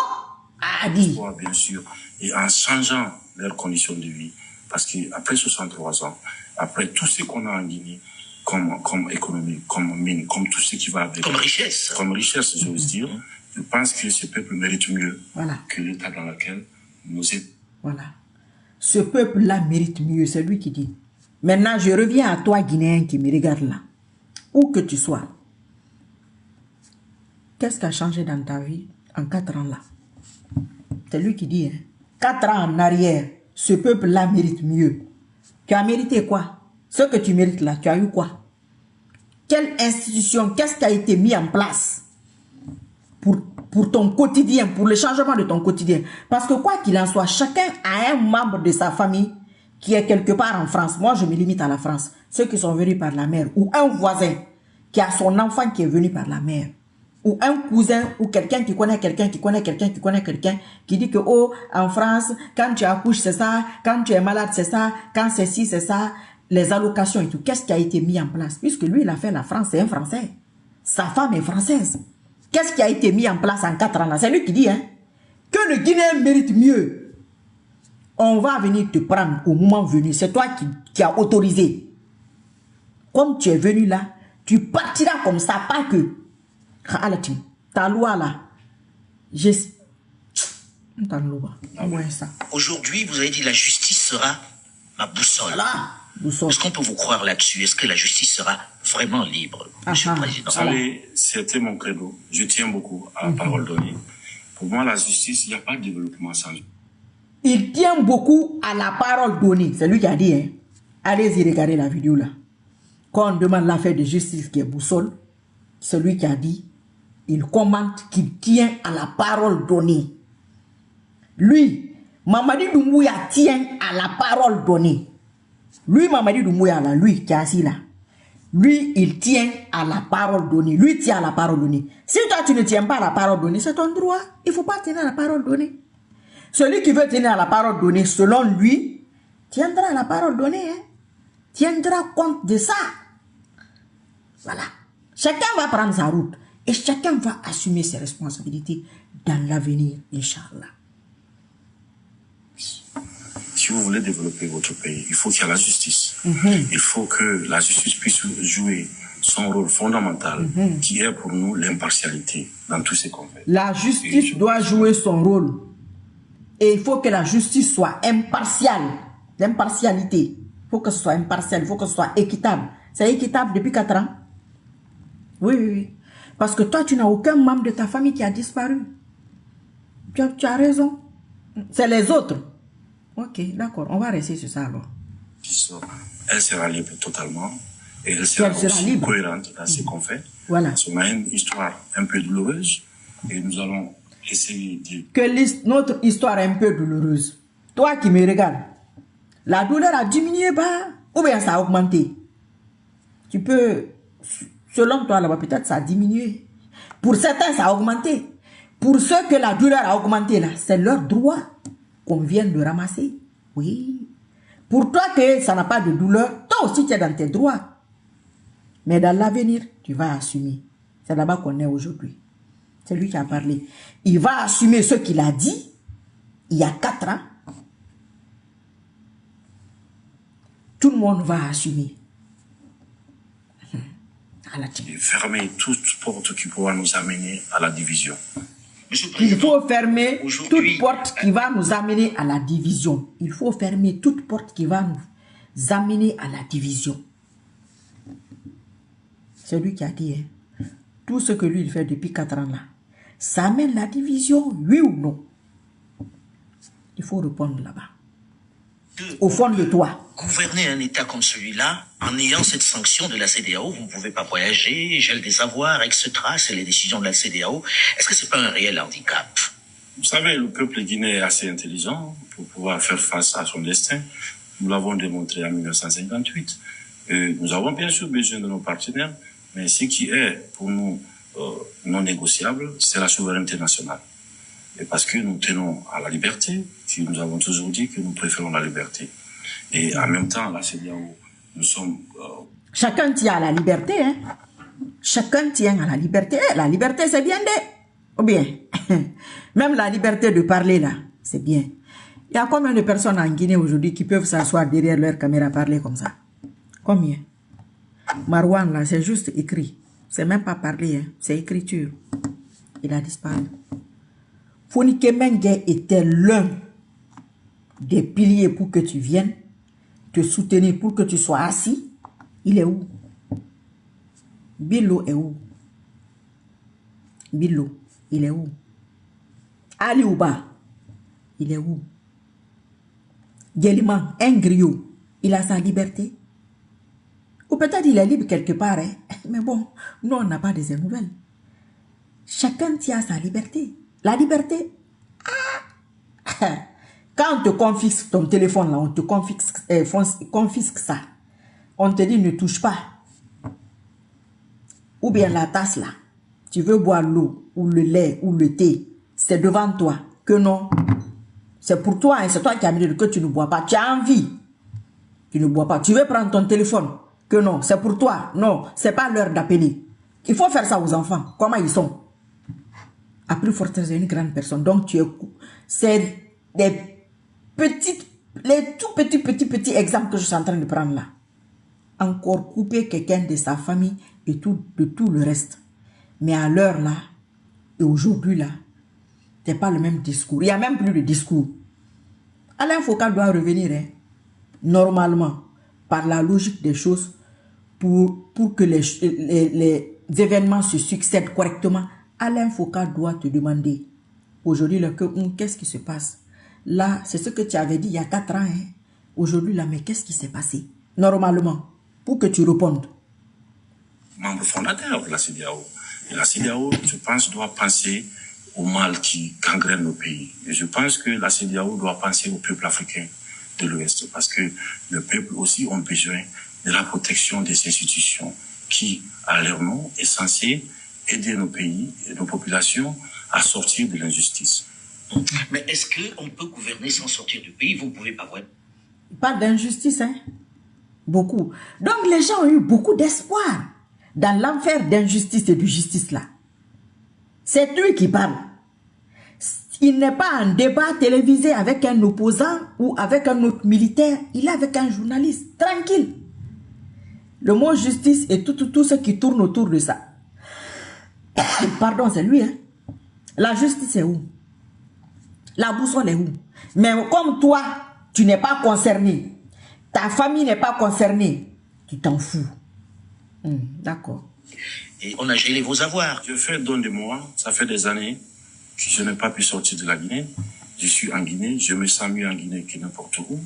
a dit. Bien sûr. Et en changeant leurs conditions de vie. Parce qu'après 63 ans, après tout ce qu'on a en Guinée, comme économie, comme mine, comme tout ce qui va avec. Comme richesse. Comme richesse, j'ose dire. Je pense que ce peuple mérite mieux que l'état dans lequel nous sommes. Voilà. Ce peuple-là mérite mieux, c'est lui qui dit. Maintenant, je reviens à toi, Guinéen, qui me regarde là. Où que tu sois. Qu'est-ce qui a changé dans ta vie en 4 ans là? C'est lui qui dit, hein. 4 ans en arrière, ce peuple-là mérite mieux. Tu as mérité quoi? Ce que tu mérites là, tu as eu quoi? Quelle institution, qu'est-ce qui a été mis en place pour ton quotidien, pour le changement de ton quotidien? Parce que quoi qu'il en soit, chacun a un membre de sa famille qui est quelque part en France. Moi, je me limite à la France. Ceux qui sont venus par la mer. Ou un voisin qui a son enfant qui est venu par la mer. Ou un cousin ou quelqu'un qui connaît quelqu'un, qui connaît quelqu'un, qui connaît quelqu'un, qui dit que, oh, en France, quand tu accouches, c'est ça. Quand tu es malade, c'est ça. Quand c'est ci, c'est ça. les allocations et tout, qu'est-ce qui a été mis en place? Puisque lui, il a fait la France, c'est un Français. Sa femme est française. Qu'est-ce qui a été mis en place en 4 ans là? C'est lui qui dit, hein, que le Guinéen mérite mieux. On va venir te prendre au moment venu. C'est toi qui as autorisé. Comme tu es venu là, tu partiras comme ça, pas que. Ta loi là, aujourd'hui, vous avez dit la justice sera ma boussole. Voilà. Est-ce qu'on peut vous croire là-dessus? Est-ce que la justice sera vraiment libre, Monsieur le Président? Vous savez, c'était mon credo. Je tiens beaucoup à la parole donnée. Pour moi, la justice, il n'y a pas de développement sans. Il tient beaucoup à la parole donnée. C'est lui qui a dit, hein. Allez-y regarder la vidéo là. Quand on demande l'affaire de justice qui est boussole, celui qui a dit, il commente qu'il tient à la parole donnée. Lui, Mamadi Doumbouya tient à la parole donnée. Lui, Mamadi Doumbouya, là, lui qui est assis là, lui, il tient à la parole donnée. Lui tient à la parole donnée. Si toi, tu ne tiens pas à la parole donnée, c'est ton droit. Il ne faut pas tenir à la parole donnée. Celui qui veut tenir à la parole donnée, selon lui, tiendra à la parole donnée. Hein? Tiendra compte de ça. Voilà. Chacun va prendre sa route. Et chacun va assumer ses responsabilités dans l'avenir, Inch'Allah. Si vous voulez développer votre pays, il faut qu'il y ait la justice. Il faut que la justice puisse jouer son rôle fondamental, qui est pour nous l'impartialité dans tout ce qu'on fait. La justice doit jouer son rôle. Et il faut que la justice soit impartiale. L'impartialité. Il faut que ce soit impartial, il faut que ce soit équitable. C'est équitable depuis 4 ans? Oui, oui, oui. Parce que toi, tu n'as aucun membre de ta famille qui a disparu. Tu as raison. C'est les autres. Ok, d'accord. On va rester sur ça alors. Elle sera libre totalement. Et elle sera aussi cohérente dans ce qu'on fait. Voilà. Parce qu'on a une histoire un peu douloureuse. Et nous allons essayer de... Que notre histoire est un peu douloureuse. Toi qui me regardes, la douleur a diminué, bah, ou bien ça a augmenté. Tu peux... Selon toi, là-bas, peut-être ça a diminué. Pour certains, ça a augmenté. Pour ceux que la douleur a augmenté, là, c'est leur droit qu'on vient de ramasser. Oui. Pour toi que ça n'a pas de douleur, toi aussi, tu es dans tes droits. Mais dans l'avenir, tu vas assumer. C'est là-bas qu'on est aujourd'hui. C'est lui qui a parlé. Il va assumer ce qu'il a dit il y a 4 ans. Tout le monde va assumer. Fermer toute porte qui pourra nous amener à la division. Il faut fermer toute porte qui va nous amener à la division. Il faut fermer toute porte qui va nous amener à la division. C'est lui qui a dit, hein, tout ce que lui il fait depuis 4 ans là, ça amène la division, oui ou non? Il faut répondre là-bas. Au fond de toi. Gouverner un État comme celui-là, en ayant cette sanction de la CEDEAO, vous ne pouvez pas voyager, gel des avoirs, etc. C'est les décisions de la CEDEAO. Est-ce que ce n'est pas un réel handicap? Vous savez, le peuple guinéen est assez intelligent pour pouvoir faire face à son destin. Nous l'avons démontré en 1958. Nous avons bien sûr besoin de nos partenaires, mais ce qui est pour nous non négociable, c'est la souveraineté nationale. Et parce que nous tenons à la liberté, nous avons toujours dit que nous préférons la liberté. Et en même temps, la CEDEAO, nous sommes... Chacun tient à la liberté, hein. Chacun tient à la liberté. La liberté, c'est bien de... Ou bien, même la liberté de parler, là, c'est bien. Il y a combien de personnes en Guinée aujourd'hui qui peuvent s'asseoir derrière leur caméra parler comme ça? Combien? Marouane, là, c'est juste écrit. C'est même pas parler, hein. C'est écriture. Il a disparu. Fonike Mengue était l'un des piliers pour que tu viennes te soutenir, pour que tu sois assis. Il est où? Bilo est où? Bilo, il est où? Ali Ouba, il est où? Guéliman, un griot, il a sa liberté. Ou peut-être il est libre quelque part, hein? Mais bon, nous on n'a pas de ces nouvelles. Chacun tient sa liberté. La liberté, quand on te confisque ton téléphone, là, on te confisque ça. On te dit ne touche pas. Ou bien la tasse là. Tu veux boire l'eau, ou le lait, ou le thé. C'est devant toi. Que non. C'est pour toi, hein, c'est toi qui as mis que tu ne bois pas. Tu as envie. qui ne boit pas. Tu veux prendre ton téléphone, que non, c'est pour toi. Non, c'est pas l'heure d'appeler. Il faut faire ça aux enfants. Comment ils sont? À plus forte raison, une grande personne. Donc, c'est des petites, les tout petits exemples que je suis en train de prendre là. Encore couper quelqu'un de sa famille et de tout le reste. Mais à l'heure là, et aujourd'hui là, c'est pas le même discours. Il n'y a même plus de discours. Alain Foka doit revenir, hein, normalement, par la logique des choses, pour que les événements se succèdent correctement. Alain Foka doit te demander, aujourd'hui, qu'est-ce qui se passe? Là, c'est ce que tu avais dit il y a 4 ans. Hein. Aujourd'hui, là, mais qu'est-ce qui s'est passé? Normalement, pour que tu répondes. Membre fondateur de la CEDEAO. Et la CEDEAO, je pense, doit penser au mal qui gangrène nos pays. Et je pense que la CEDEAO doit penser au peuple africain de l'Ouest, parce que le peuple aussi a besoin de la protection des institutions qui, à leur nom, est censé aider nos pays et nos populations à sortir de l'injustice. Mais est-ce qu'on peut gouverner sans sortir du pays? Vous ne pouvez pas voir. Pas d'injustice, hein? Beaucoup. Donc les gens ont eu beaucoup d'espoir dans l'enfer d'injustice et de justice là. C'est lui qui parle. Il n'est pas en débat télévisé avec un opposant ou avec un autre militaire. Il est avec un journaliste, tranquille. Le mot justice et tout ce qui tourne autour de ça. Pardon, c'est lui, hein? La justice est où? La boussole est où? Mais comme toi, tu n'es pas concerné, ta famille n'est pas concernée, tu t'en fous. D'accord. Et on a gelé vos avoirs. Je fais don de moi, ça fait des années que je n'ai pas pu sortir de la Guinée. Je suis en Guinée, je me sens mieux en Guinée que n'importe où.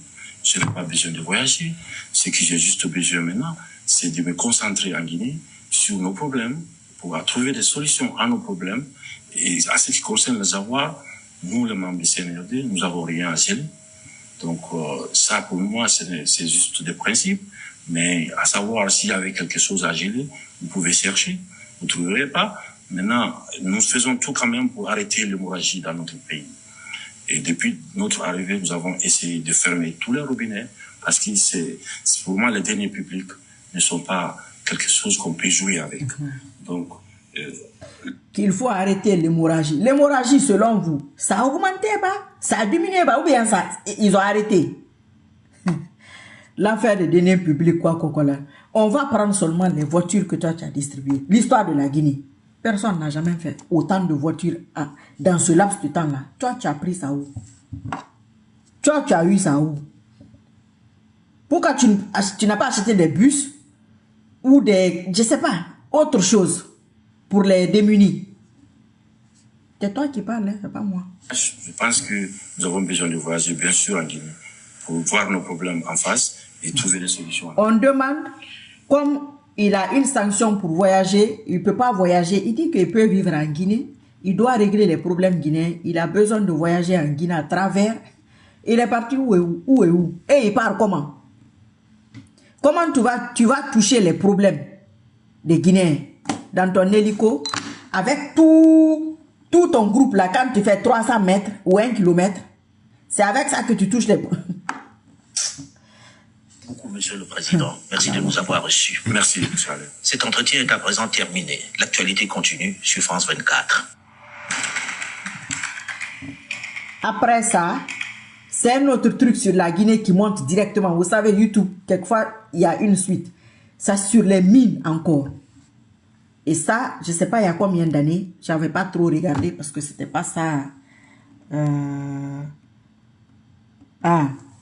Je n'ai pas besoin de voyager. Ce que j'ai juste besoin maintenant, c'est de me concentrer en Guinée sur nos problèmes, pour trouver des solutions à nos problèmes. Et à ce qui concerne les avoirs, nous, les membres du CNRD, nous n'avons rien à geler. Donc, ça, pour moi, c'est juste des principes. Mais à savoir s'il y avait quelque chose à geler, vous pouvez chercher. Vous ne trouverez pas. Maintenant, nous faisons tout quand même pour arrêter l'hémorragie dans notre pays. Et depuis notre arrivée, nous avons essayé de fermer tous les robinets parce que pour moi, les deniers publics ne sont pas quelque chose qu'on peut jouer avec. Donc, qu'il faut arrêter l'hémorragie. L'hémorragie, selon vous, ça a augmenté, ça a diminué, ou bien ça, ils ont arrêté. L'affaire des deniers publics, quoi. On va prendre seulement les voitures que toi tu as distribuées. L'histoire de la Guinée. Personne n'a jamais fait autant de voitures dans ce laps de temps-là. Toi, tu as pris ça où? Toi, tu as eu ça où? Pourquoi tu n'as pas acheté des bus ou des, je sais pas, autre chose pour les démunis? C'est toi qui parles, hein, c'est pas moi. Je pense que nous avons besoin de voyager, bien sûr, en Guinée, pour voir nos problèmes en face et trouver des solutions. On demande, comme il a une sanction pour voyager, il ne peut pas voyager, il dit qu'il peut vivre en Guinée, il doit régler les problèmes guinéens, il a besoin de voyager en Guinée à travers, il est parti où et où? Et il part comment? Comment tu vas toucher les problèmes des Guinéens dans ton hélico avec tout ton groupe là, quand tu fais 300 mètres ou 1 kilomètre, c'est avec ça que tu touches les problèmes. Beaucoup, Monsieur le Président. Merci de nous avoir reçus. Merci, M. Alain. Cet entretien est à présent terminé. L'actualité continue sur France 24. Après ça, c'est un autre truc sur la Guinée qui monte directement. Vous savez, YouTube, quelquefois, il y a une suite. Ça, sur les mines encore. Et ça, je ne sais pas il y a combien d'années. Je n'avais pas trop regardé parce que c'était pas ça.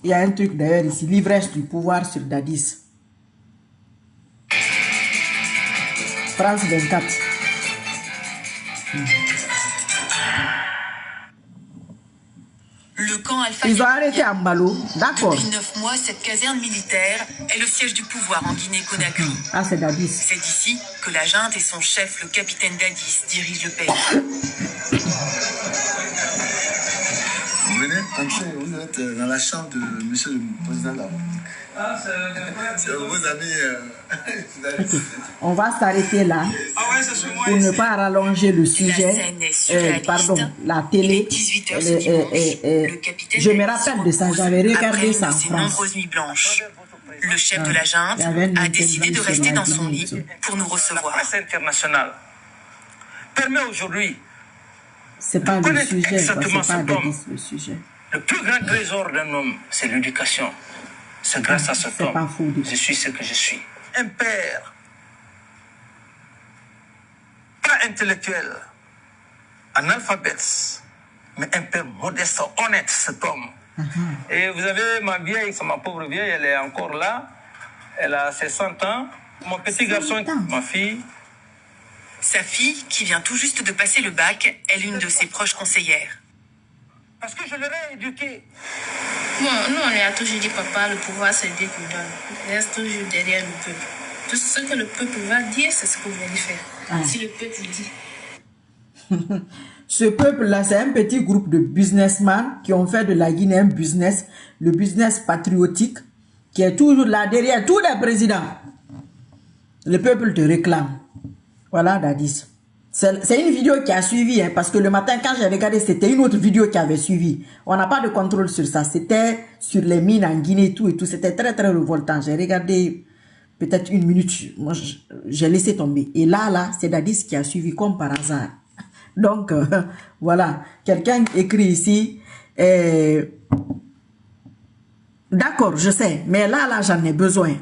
Il y a un truc d'ailleurs ici. L'ivresse du pouvoir sur Dadis. France 24. Le camp Alpha. Ils ont arrêté à Mbalo, d'accord. Depuis 9 mois, cette caserne militaire est le siège du pouvoir en Guinée-Conakry. Ah, c'est Dadis. C'est d'ici que la junte et son chef, le capitaine Dadis, dirigent le pays. Vous venez entrer, vous êtes dans la chambre de monsieur le président là. Ah, c'est vos amis. On va s'arrêter là pour ne pas rallonger le sujet. Pardon, la télé. Je me rappelle de ça, j'avais regardé ça en France. Le chef de la junte a décidé de rester dans son lit pour nous recevoir. La presse internationale permet aujourd'hui c'est pas le sujet, c'est pas le sujet. Le plus grand trésor d'un homme, c'est l'éducation. C'est grâce à cet homme que je suis ce que je suis. Un père, pas intellectuel, analphabète, mais un père modeste, honnête, cet homme. Et vous avez ma vieille, c'est ma pauvre vieille, elle est encore là. Elle a ses 100 ans. Mon petit garçon, ma fille. Sa fille, qui vient tout juste de passer le bac, est l'une de ses proches conseillères. Parce que je l'aurais éduqué. Bon, nous, on lui a toujours dit, papa, le pouvoir, c'est Dieu qui donne. Il reste toujours derrière le peuple. Tout ce que le peuple va dire, c'est ce que vous allez faire. Si le peuple dit. Ce peuple-là, c'est un petit groupe de businessmen qui ont fait de la Guinée un business, le business patriotique, qui est toujours là derrière tous les présidents. Le peuple te réclame. Voilà, Dadis. C'est une vidéo qui a suivi, hein, parce que le matin, quand j'ai regardé, c'était une autre vidéo qui avait suivi. On n'a pas de contrôle sur ça. C'était sur les mines en Guinée et tout. C'était très, très révoltant. J'ai regardé peut-être une minute. Moi, j'ai laissé tomber. Et là, c'est Dadis qui a suivi comme par hasard. Donc, voilà. Quelqu'un écrit ici. D'accord, je sais. Mais là, j'en ai besoin.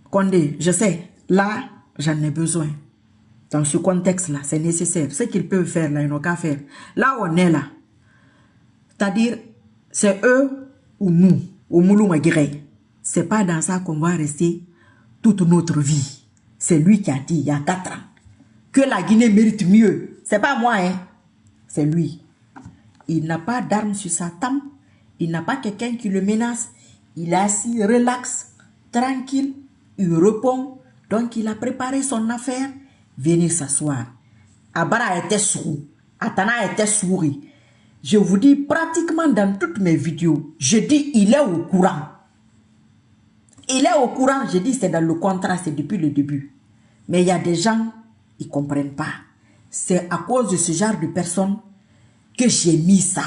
Condé, je sais. Là, j'en ai besoin. Dans ce contexte-là, c'est nécessaire. Ce qu'ils peuvent faire, là, ils n'ont qu'à faire. Là, on est là. C'est-à-dire, c'est eux ou nous, au Moulou Maguiré. C'est pas dans ça qu'on va rester toute notre vie. C'est lui qui a dit, il y a 4 ans, que la Guinée mérite mieux. C'est pas moi, hein. C'est lui. Il n'a pas d'armes sur sa tempe. Il n'a pas quelqu'un qui le menace. Il est assis, relax, tranquille. Il répond. Donc, il a préparé son affaire. Venir s'asseoir. Abara était sourd. Atana était souri. Je vous dis, pratiquement dans toutes mes vidéos, je dis, il est au courant. Il est au courant. Je dis, c'est dans le contrat, c'est depuis le début. Mais il y a des gens, ils ne comprennent pas. C'est à cause de ce genre de personnes que j'ai mis ça.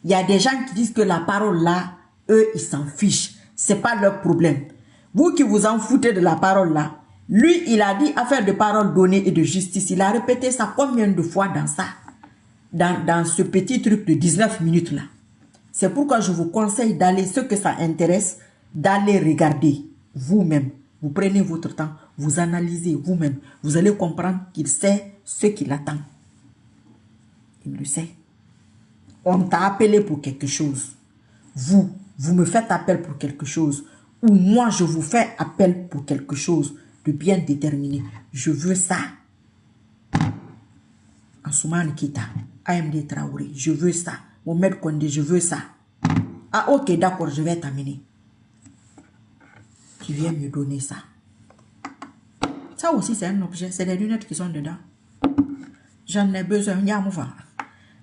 Il y a des gens qui disent que la parole là, eux, ils s'en fichent. Ce n'est pas leur problème. Vous qui vous en foutez de la parole là, lui, il a dit affaire de parole donnée et de justice. Il a répété ça combien de fois dans ça? Dans ce petit truc de 19 minutes là. C'est pourquoi je vous conseille d'aller, ceux que ça intéresse, d'aller regarder vous-même. Vous prenez votre temps, vous analysez vous-même. Vous allez comprendre qu'il sait ce qu'il attend. Il le sait. On t'a appelé pour quelque chose. Vous me faites appel pour quelque chose. Ou moi, je vous fais appel pour quelque chose de bien déterminé. Je veux ça. Ansoumane Kita, AMD Traoré, je veux ça. Mohamed Kondé, je veux ça. Ah ok, d'accord, je vais t'amener. Tu viens me donner ça. Ça aussi, c'est un objet. C'est des lunettes qui sont dedans. J'en ai besoin.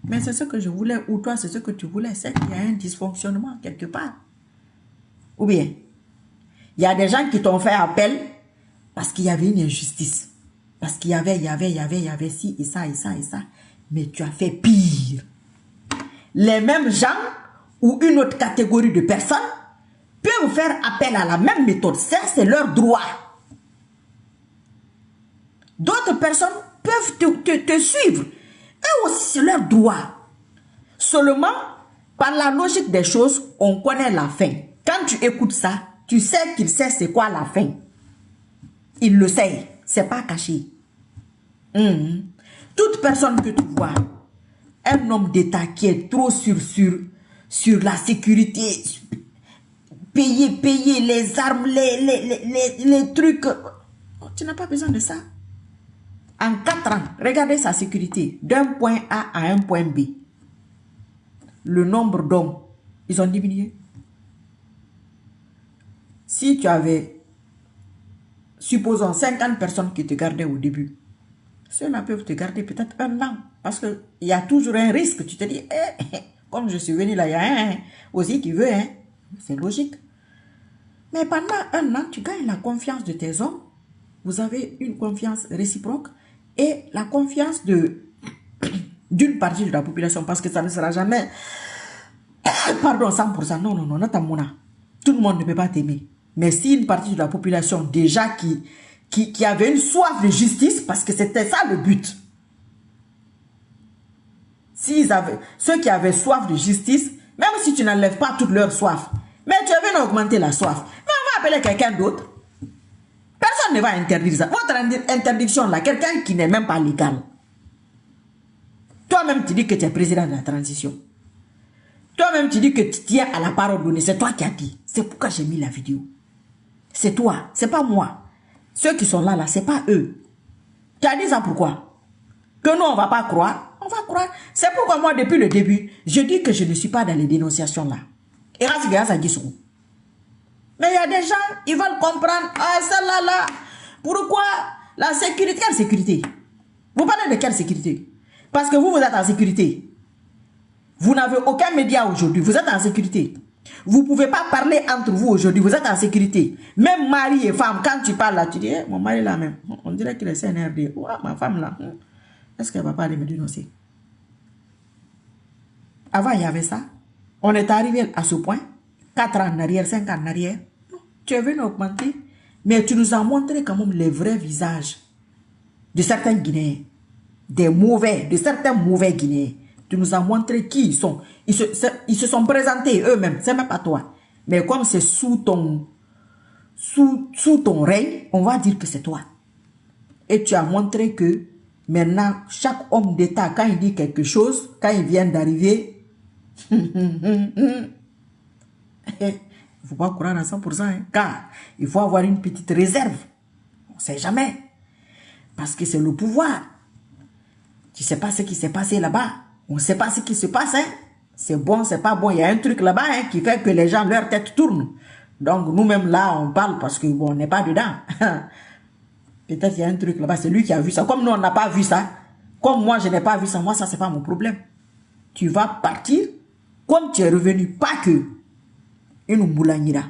Mais c'est ce que je voulais, ou toi, c'est ce que tu voulais. C'est qu'il y a un dysfonctionnement quelque part. Ou bien, il y a des gens qui t'ont fait appel parce qu'il y avait une injustice. Parce qu'il y avait ci et ça et ça et ça. Mais tu as fait pire. Les mêmes gens ou une autre catégorie de personnes peuvent faire appel à la même méthode. Ça, c'est leur droit. D'autres personnes peuvent te suivre. Eux aussi, c'est leur droit. Seulement, par la logique des choses, on connaît la fin. Quand tu écoutes ça, tu sais qu'il sait c'est quoi la fin. Il le sait. C'est pas caché. Toute personne que tu vois, un homme d'État qui est trop sur la sécurité, payer les armes, les trucs. Tu n'as pas besoin de ça. En 4 ans, regardez sa sécurité. D'un point A à un point B. Le nombre d'hommes, ils ont diminué. Si tu avais, supposons, 50 personnes qui te gardaient au début, ceux-là peuvent te garder peut-être 1 an. Parce qu'il y a toujours un risque. Tu te dis, comme je suis venu là, il y a un aussi qui veut. C'est logique. Mais pendant 1 an, tu gagnes la confiance de tes hommes. Vous avez une confiance réciproque et la confiance d'une partie de la population. Parce que ça ne sera jamais, pardon, 100%. Non, Natamona. Tout le monde ne peut pas t'aimer. Mais si une partie de la population déjà qui avait une soif de justice, parce que c'était ça le but. Ceux qui avaient soif de justice, même si tu n'enlèves pas toute leur soif, mais tu as bien augmenter la soif. Mais on va appeler quelqu'un d'autre. Personne ne va interdire ça. Votre interdiction là, quelqu'un qui n'est même pas légal. Toi-même, tu dis que tu es président de la transition. Toi-même, tu dis que tu tiens à la parole donnée. C'est toi qui as dit. C'est pourquoi j'ai mis la vidéo. C'est toi, c'est pas moi. Ceux qui sont là, c'est pas eux. Tu as dit ça pourquoi? Que nous, on va pas croire. On va croire. C'est pourquoi moi, depuis le début, je dis que je ne suis pas dans les dénonciations là. Et grâce à Guissou. Mais il y a des gens, ils veulent comprendre. Ah, celle-là, là. Pourquoi la sécurité? Quelle sécurité? Vous parlez de quelle sécurité? Parce que vous êtes en sécurité. Vous n'avez aucun média aujourd'hui. Vous êtes en sécurité. Vous ne pouvez pas parler entre vous aujourd'hui. Vous êtes en sécurité. Même mari et femme, quand tu parles là, tu dis, mon mari là même. On dirait qu'il est CNRD. Ouais, ma femme là. Est-ce qu'elle ne va pas aller me dénoncer? Avant, il y avait ça. On est arrivé à ce point. 4 ans en arrière, 5 ans en arrière. Tu es venu augmenter. Mais tu nous as montré quand même les vrais visages de certains Guinéens. De certains mauvais Guinéens. Tu nous as montré qui ils sont. Ils se sont présentés eux-mêmes. C'est même pas toi. Mais comme c'est sous ton règne, on va dire que c'est toi. Et tu as montré que maintenant, chaque homme d'État, quand il dit quelque chose, quand il vient d'arriver, il ne faut pas croire à 100%, hein, car il faut avoir une petite réserve. On ne sait jamais. Parce que c'est le pouvoir. Tu ne sais pas ce qui s'est passé là-bas. On ne sait pas ce qui se passe. Hein. C'est bon, c'est pas bon. Il y a un truc là-bas hein, qui fait que les gens, leur tête tourne. Donc nous-mêmes là, on parle parce que bon, on n'est pas dedans. Peut-être qu'il y a un truc là-bas, c'est lui qui a vu ça. Comme nous, on n'a pas vu ça. Comme moi, je n'ai pas vu ça. Moi, ça, c'est pas mon problème. Tu vas partir comme tu es revenu. Pas que une moulanira.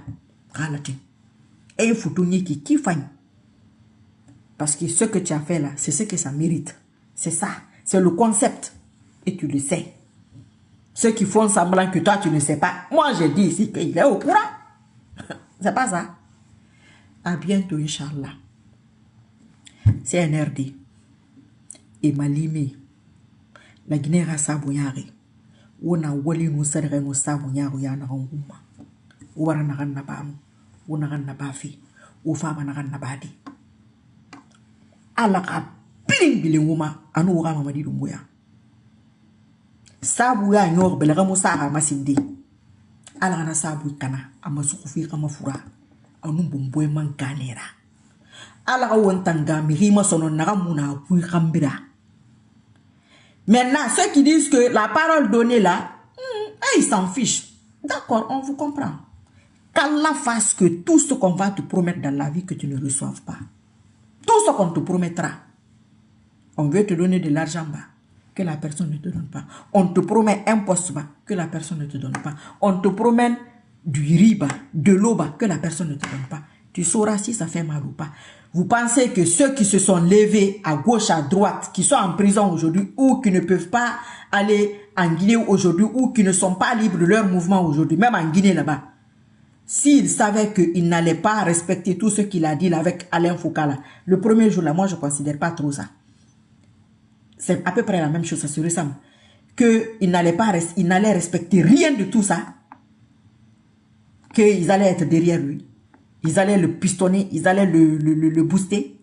Et il faut tout qui kiffe. Parce que ce que tu as fait là, c'est ce que ça mérite. C'est ça. C'est le concept. Et tu le sais. Ceux qui font semblant que toi, tu ne sais pas. Moi, j'ai dit ici qu'il est au courant. C'est pas ça. À bientôt, Inch'Allah. CNRD. Et Malimi. La Guinée rasa bouillari. On a wali nous serre nous savouillari à Naranguma. Ou à Naranabam. Ou Naranabafi. Ou Fama Naranabadi. Alaka pling bilinguma. Anu Rama Madi Dumbuya. Sabu ya nyor belega musa masindi ala na sabu kana amasukufi kama fura anu bomboy man ganera ala wontanga mirima sonon na muna pu kambira. Maintenant ceux qui disent que la parole donnée là ils s'en fichent. D'accord, on vous comprend. Qu'Allah fasse que tout ce qu'on va te promettre dans la vie que tu ne reçoives pas. Tout ce qu'on te promettra. On veut te donner de l'argent bas. Que la personne ne te donne pas. On te promet un poste bas, que la personne ne te donne pas. On te promet du riz bas, de l'eau bas, que la personne ne te donne pas. Tu sauras si ça fait mal ou pas. Vous pensez que ceux qui se sont levés à gauche, à droite, qui sont en prison aujourd'hui, ou qui ne peuvent pas aller en Guinée aujourd'hui, ou qui ne sont pas libres de leur mouvement aujourd'hui, même en Guinée là-bas, s'ils savaient qu'ils n'allaient pas respecter tout ce qu'il a dit là avec Alain Foucault là, le premier jour là, moi je ne considère pas trop ça. C'est à peu près la même chose, ça se ressemble. Qu'ils n'allaient respecter rien de tout ça. Qu'ils allaient être derrière lui. Ils allaient le pistonner, ils allaient le booster.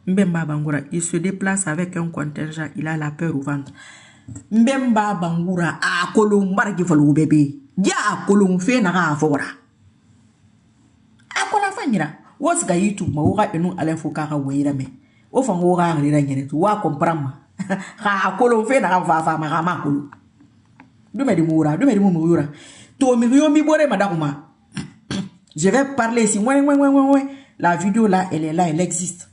Mbemba Bangoura, il se déplace avec un contingent, il a la peur au ventre. Mbemba Bangoura, a kolombar qui faut bébé. Ya kolom fait n'a fora. A kola fanira. What's ga YouTube ma woga enu Alain Foucault weira me o fa woga rira nyene tu wa comprendre ha kolo fe na fa ma ma kolo du me di moura to mi yo mi bore madakuma. Je vais parler ici la vidéo là elle est là, elle existe.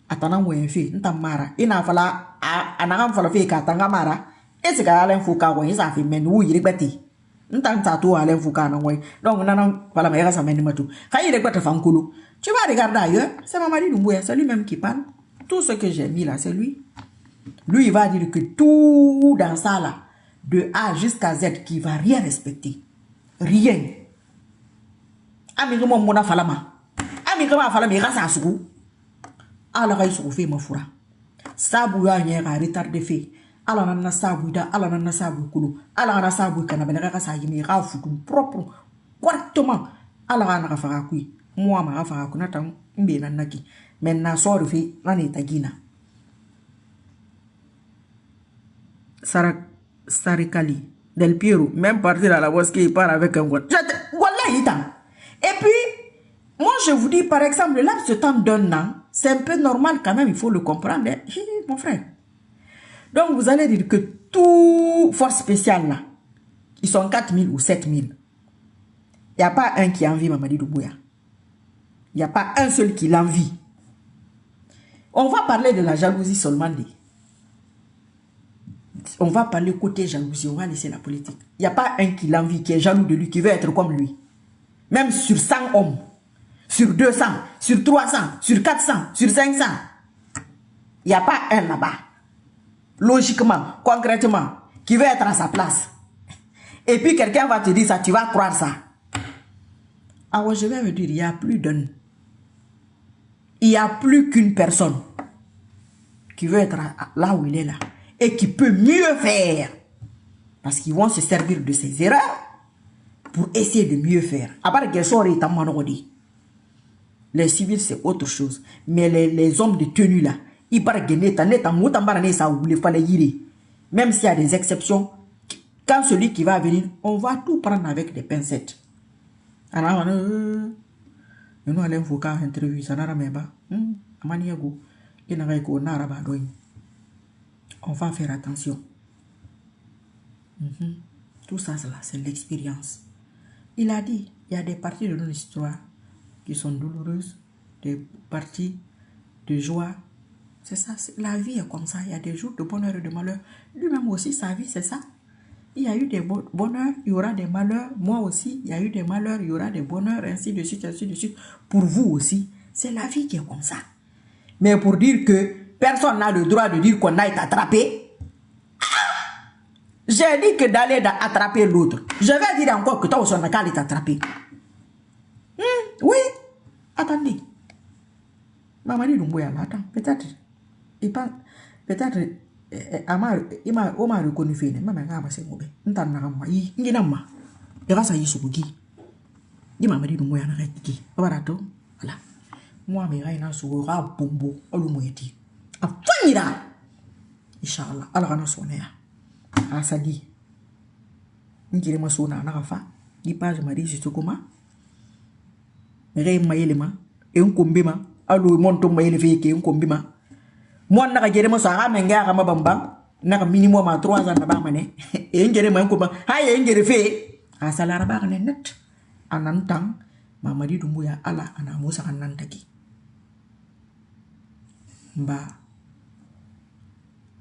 Atana we fe ntamara ina fala anagam fala fe ka tanga mara ese ga Alain Foucault we isa fe men wu yiri gbati ntanta to Alain Foucault na we donc nana fala ma sa men matu khayi re gbata fa nkolo. Tu vas regarder ailleurs, c'est Mamadi Doumbouya, c'est lui-même qui parle. Tout ce que j'ai mis là, c'est lui. Lui, il va dire que tout dans ça là, de A jusqu'à Z qui va rien respecter. Rien. Amigama mona falama. Amigama falama rasa asugu. Ala ga isugu fe mafura. Sabu ya nyera retardé fe. Ala nana sabu da, ala nana sabu kulu. Ala nana sabu kana benega sa yimi ga futu propre correctement. Ala ga na fara kui. Moi ma fara kuna tan mbe nanaki. Maintenant sort fe nani tagina. Sarikali, Del Piero, même partir à la mosquée, il part avec un guan. Et puis, moi je vous dis, par exemple, laps de temps d'un an, c'est un peu normal quand même, il faut le comprendre, hein, mon frère. Donc vous allez dire que tout force spéciale là, ils sont 4000 ou 7000. Il n'y a pas un qui envie Mamadi Doumbouya. Il n'y a pas un seul qui l'envie. On va parler de la jalousie seulement. On va parler côté jalousie, on va laisser la politique. Il n'y a pas un qui l'envie, qui est jaloux de lui, qui veut être comme lui. Même sur 100 hommes, sur 200, sur 300, sur 400, sur 500. Il n'y a pas un là-bas. Logiquement, concrètement, qui veut être à sa place. Et puis quelqu'un va te dire ça, tu vas croire ça. Alors je vais me dire, il n'y a plus d'un. Il n'y a plus qu'une personne qui veut être là où il est là. Et qui peut mieux faire. Parce qu'ils vont se servir de ses erreurs pour essayer de mieux faire. À part que ça, les civils, c'est autre chose. Mais les hommes de tenue là, ils parlent de même s'il y a des exceptions, quand celui qui va venir, on va tout prendre avec des pincettes. Alors, nous allons faire une interview, ça n'a rien à on va faire attention. Tout ça, c'est l'expérience. Il a dit, il y a des parties de notre histoire qui sont douloureuses, des parties de joie. C'est ça, la vie est comme ça. Il y a des jours de bonheur et de malheur. Lui-même aussi, sa vie, c'est ça. Il y a eu des bonheurs, il y aura des malheurs. Moi aussi, il y a eu des malheurs, il y aura des bonheurs, ainsi de suite, ainsi de suite. Pour vous aussi, c'est la vie qui est comme ça. Mais pour dire que personne n'a le droit de dire qu'on a été attrapé. J'ai dit que d'aller attraper l'autre. Je vais dire encore que toi aussi on a qu'à aller t'attraper. Oui. Attendez. Maman dit attends. Peut-être. Il parle. Peut-être. Il m'a reconnu. Maman a passé mauvais. N't'en il va s'y souguer. Il m'a dit voilà. Moi, mes reines sont bombo. Olumoueti. Afanira. Inch'Allah. Alors, on a sonné. Ah, ça dit. N'kiri ma sona na rafa. Di page ma di juste comment. Rei maïlema. Et un combima. Allo monto maïle feke un combima. Moi, n'a pas géré ma soeur. Menga rama bamba. N'a minimum à 3 ans d'abord mané. Et un géré ma un combat. Aïe, un géré fait. Ah, ça l'a rabat net. En un temps. Mamadi Doumbouya ala anamusa kanantaki. Mba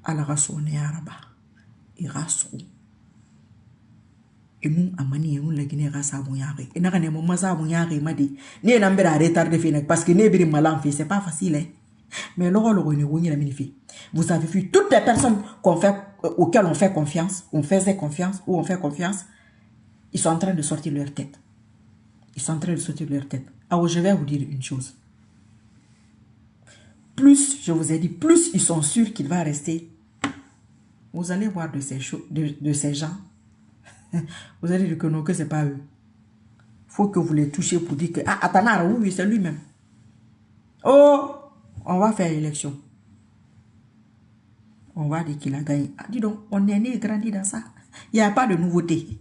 ala rasone araba irasu emu amani emu lagine rasa bonyare et n'a ne mama sa bonyare madi ne na mbera retard de fin parce que ne biri malan fait c'est pas facile hein? Mais le ne woni la minifi vous avez vu toutes les personnes auxquelles on fait confiance, on faisait confiance ou on fait confiance, ils sont en train de sortir leur tête. Ils sont en train de sortir leur tête. Alors je vais vous dire une chose. Plus, je vous ai dit, plus ils sont sûrs qu'il va rester. Vous allez voir de ces gens. Vous allez dire que non, que ce n'est pas eux. Il faut que vous les touchiez pour dire que, ah, Atanara, oui, c'est lui-même. Oh, on va faire l'élection. On va dire qu'il a gagné. Ah, dis donc, on est né et grandi dans ça. Il n'y a pas de nouveauté.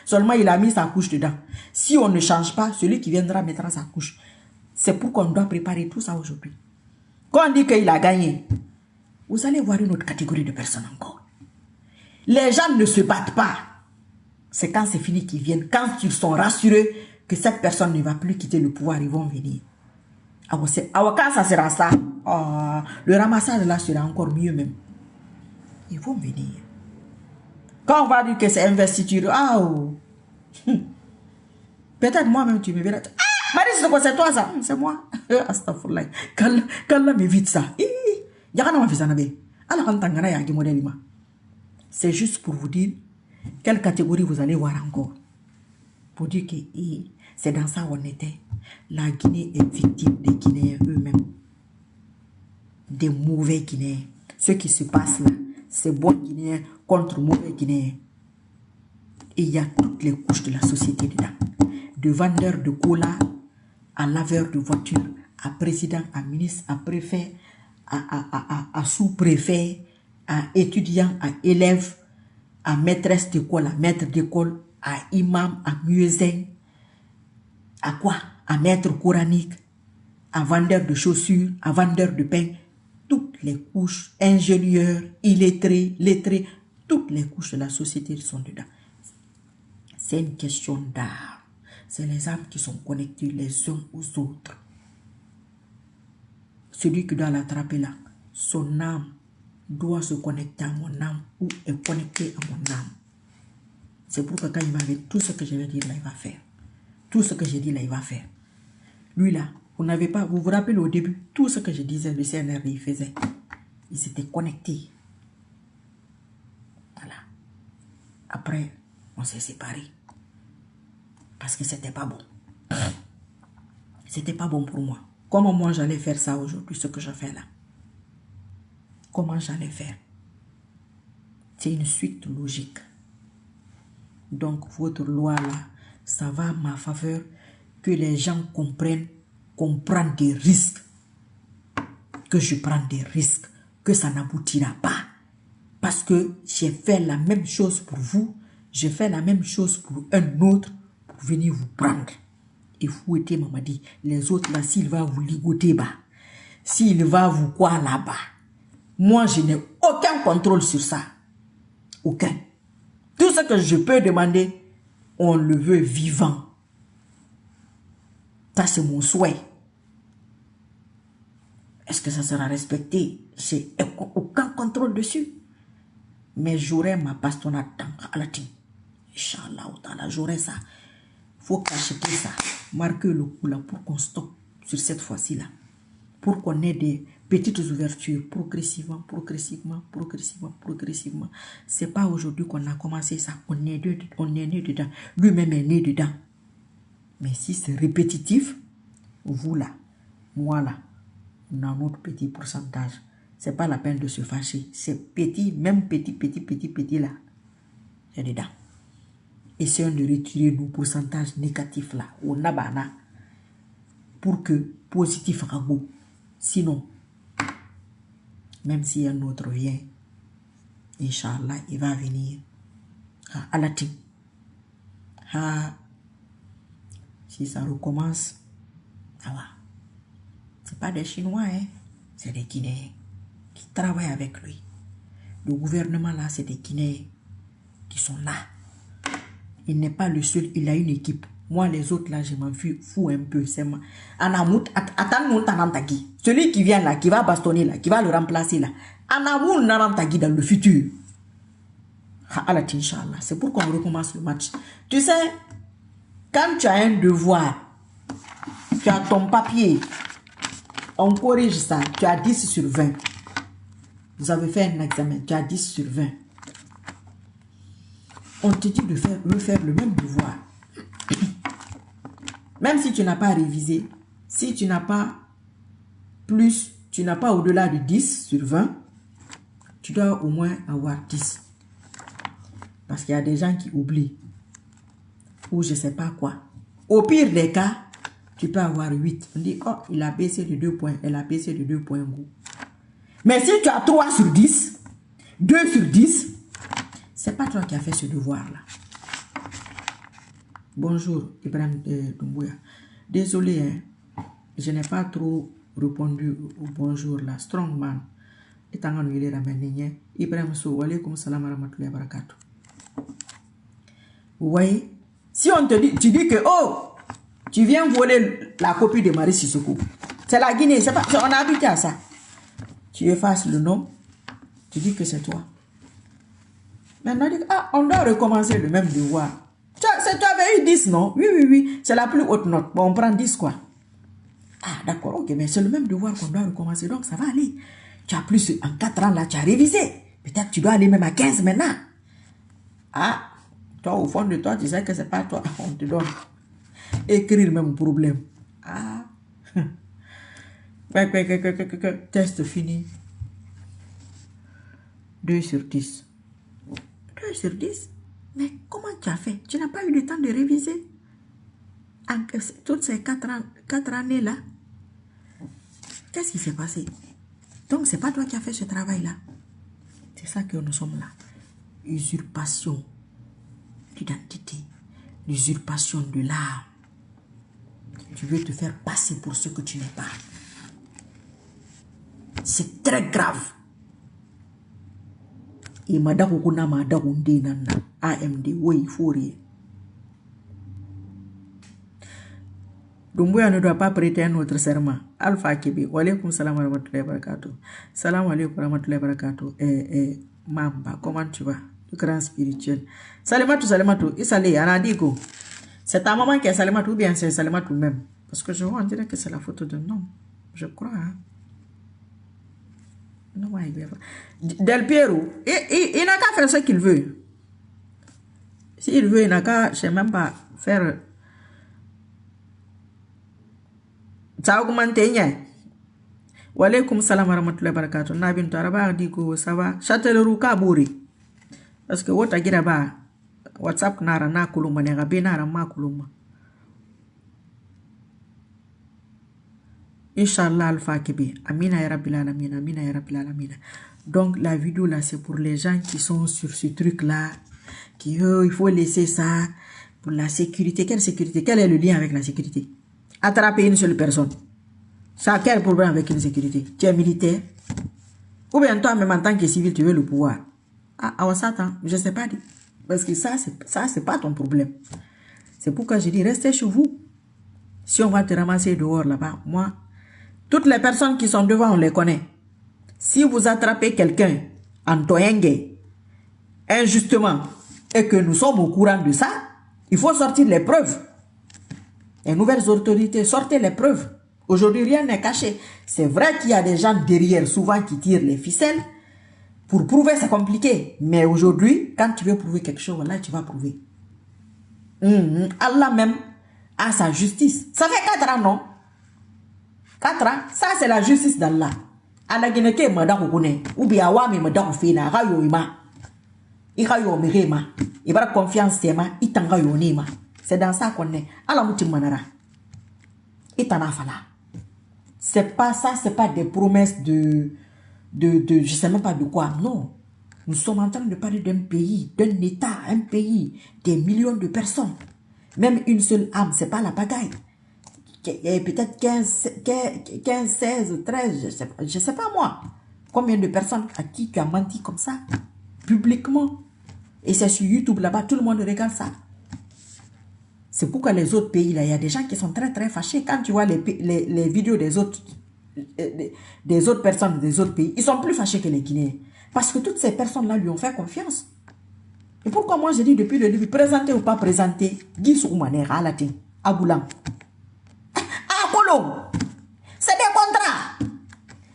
Seulement, il a mis sa couche dedans. Si on ne change pas, celui qui viendra mettra sa couche. C'est pourquoi on doit préparer tout ça aujourd'hui. Quand on dit qu'il a gagné, vous allez voir une autre catégorie de personnes encore. Les gens ne se battent pas. C'est quand c'est fini qu'ils viennent. Quand ils sont rassurés que cette personne ne va plus quitter le pouvoir, ils vont venir. Alors quand ça sera ça, le ramassage là sera encore mieux même. Ils vont venir. Quand on va dire que c'est investiture, peut-être moi-même tu me verras. Marie, c'est toi ça? C'est moi. Astaghfirullah. Quand là m'évite ça. C'est juste pour vous dire, Quelle catégorie vous allez voir encore? Pour dire que c'est dans ça où on était. La Guinée est victime des Guinéens eux-mêmes. Des mauvais Guinéens. Ce qui se passe là, c'est bons Guinéens contre mauvais Guinéens. Et il y a toutes les couches de la société dedans. De vendeurs de cola, à laveurs de voitures, à président, à ministre, à préfet, à sous-préfet, à étudiants, à élèves, à maîtresse d'école, à maître d'école, à imam, à muezzin, à quoi? À maître coranique, à vendeur de chaussures, à vendeur de pain. Toutes les couches, ingénieurs, illettrés, lettrés, toutes les couches de la société sont dedans. C'est une question d'art. C'est les âmes qui sont connectées les uns aux autres. Celui qui doit l'attraper là, son âme doit se connecter à mon âme ou est connecté à mon âme. C'est pour que quand il m'avait tout ce que je vais dire là, il va faire. Tout ce que j'ai dit là, il va faire. Lui là, vous vous rappelez au début, tout ce que je disais, le CNRD, il faisait. Il s'était connecté. Voilà. Après, on s'est séparés. Parce que c'était pas bon. C'était pas bon pour moi. Comment moi j'allais faire ça aujourd'hui, ce que je fais là? Comment j'allais faire? C'est une suite logique. Donc votre loi là, ça va à ma faveur que les gens comprennent qu'on prend des risques. Que je prends des risques. Que ça n'aboutira pas. Parce que j'ai fait la même chose pour vous. J'ai fait la même chose pour un autre. Pour venir vous prendre. Et fouetter Mamadi. Les autres là, s'il va vous ligoter bas. S'il va vous quoi là-bas. Moi, je n'ai aucun contrôle sur ça. Aucun. Tout ce que je peux demander, on le veut vivant. Ça, c'est mon souhait. Est-ce que ça sera respecté? J'ai aucun contrôle dessus. Mais j'aurai ma bastonnade à la team. Inch'Allah, j'aurai ça. Il faut cacheter ça. Marquer le coup là pour qu'on stoppe sur cette fois-ci là. Pour qu'on ait des petites ouvertures progressivement, progressivement, progressivement, progressivement. C'est pas aujourd'hui qu'on a commencé ça. On est né dedans. Lui-même est né dedans. Mais si c'est répétitif, vous là, moi là, on a notre petit pourcentage. C'est pas la peine de se fâcher. C'est petit, même petit là. C'est dedans. Essayons de retirer nos pourcentages négatifs là. On a bana. Pour que positif rago. Sinon, même si un autre vient, Inch'Allah, il va venir à la team. Si ça recommence, ça va. C'est pas des Chinois, hein. C'est des Guinéens qui travaillent avec lui. Le gouvernement là, c'est des Guinéens qui sont là. Il n'est pas le seul, il a une équipe. Moi, les autres là, je m'en fous un peu. C'est moi. Celui qui vient là, qui va bastonner là, qui va le remplacer là. Anamoun Narantagi dans le futur. C'est pour qu'on recommence le match. Tu sais, quand tu as un devoir, tu as ton papier, on corrige ça, tu as 10 sur 20. Vous avez fait un examen, tu as 10 sur 20. On te dit de refaire le même devoir. Même si tu n'as pas révisé, si tu n'as pas plus, tu n'as pas au-delà de 10 sur 20, tu dois au moins avoir 10. Parce qu'il y a des gens qui oublient. Ou je ne sais pas quoi. Au pire des cas, tu peux avoir 8. On dit, oh, il a baissé de 2 points, elle a baissé de 2 points. Mais si tu as 3 sur 10, 2 sur 10, c'est pas toi qui as fait ce devoir-là. Bonjour, Ibrahim Doumbouya. Désolé, hein, je n'ai pas trop répondu au bonjour là. Strongman. Ibrahim Sou, alaykoum salam wa rahmatullahi wa barakatuh. Vous voyez, si on te dit, tu dis que, oh, tu viens voler la copie de Marie Sissoko. C'est la Guinée, c'est pas, on a habité à ça. Tu effaces le nom, tu dis que c'est toi. Maintenant, on doit recommencer le même devoir. Tu avais eu 10, non? Oui. C'est la plus haute note. Bon, on prend 10, quoi. Ah, d'accord, ok, mais c'est le même devoir qu'on doit recommencer. Donc, ça va aller. Tu as plus, en 4 ans, là, tu as révisé. Peut-être que tu dois aller même à 15 maintenant. Ah, Toi, au fond de toi, tu sais que c'est pas toi. On te donne. Écrire même problème. Ah. Test fini. 2 sur 10. 2 sur 10? Mais comment tu as fait? Tu n'as pas eu le temps de réviser toutes ces 4 années-là? Qu'est-ce qui s'est passé? Donc, c'est pas toi qui as fait ce travail-là. C'est ça que nous sommes là. Usurpation d'identité. L'usurpation de l'âme. Tu veux te faire passer pour ce que tu n'es pas. C'est très grave. Et madakukuna madakunde nana AMD oui fourier. Doumbouya ne doit pas prêter un autre serment. Alpha Kébé, wa alaykoum salam wa rahmatullahi wa barakatuh. Salam alaykoum wa rahmatullahi wa barakatuh. Mamba, comment tu vas? Le grand spirituel. Salamatou, Isalé, Anadiko. C'est ta maman qui est Salamatou ou bien c'est Salamatou même? Parce que je vois, on dirait que c'est la photo d'un homme. Je crois, hein. Non, Del Piero, il n'a qu'à faire ce qu'il veut. S'il veut, il n'a qu'à, je sais même pas, faire. Ça a augmenté, hein. Wa alaykoum salam wa rahmatullahi wa barakatuh. Nabin Taraba dit que ça va. Châtellerault Kabouri. Parce que wota giraba WhatsApp nara na kuluma ne gabe nara ma kuluma. Inch'Allah Alpha Kébé. Amina ya Rabbil Alamin. Amina ya Rabbil Alamin. Donc la vidéo là c'est pour les gens qui sont sur ce truc là. Qui il faut laisser ça pour la sécurité. Quelle sécurité? Quel est le lien avec la sécurité? Attraper une seule personne. Ça a quel problème avec une sécurité? Tu es militaire? Ou bien toi même en tant que civil tu veux le pouvoir? Ah, Satan, je sais pas. Parce que ça c'est pas ton problème. C'est pourquoi je dis restez chez vous. Si on va te ramasser dehors là-bas, moi, toutes les personnes qui sont devant, on les connaît. Si vous attrapez quelqu'un en Toyenge, injustement, et que nous sommes au courant de ça, il faut sortir les preuves. Les nouvelles autorités, sortez les preuves. Aujourd'hui, rien n'est caché. C'est vrai qu'il y a des gens derrière, souvent, qui tirent les ficelles. Pour prouver, c'est compliqué. Mais aujourd'hui, quand tu veux prouver quelque chose, là, tu vas prouver. Allah même a sa justice. Ça fait 4 ans, non? 4 ans, ça c'est la justice d'Allah. Allah geneke mada kokone. Ou bien wa me mada kofina. Rayo ima. Irayo mirema. Ibara confiance tema. Itanga yonima. C'est dans ça qu'on est. Allah mouti manara. Itana fala. C'est pas ça, c'est pas des promesses de je sais même pas de quoi, non. Nous sommes en train de parler d'un pays, d'un État, un pays, des millions de personnes. Même une seule âme, c'est pas la pagaille. Peut-être 15, 16, 13, je sais pas moi. Combien de personnes à qui tu as menti comme ça, publiquement. Et c'est sur YouTube là-bas, tout le monde regarde ça. C'est pourquoi les autres pays, là, il y a des gens qui sont très très fâchés. Quand tu vois les vidéos des autres personnes des autres pays, ils sont plus fâchés que les Guinéens. Parce que toutes ces personnes-là lui ont fait confiance. Et pourquoi moi je dis depuis le début, présenter ou pas présenter, Guy Soumane, Alatin, Aboulam. Ah, Polo, c'est des contrats.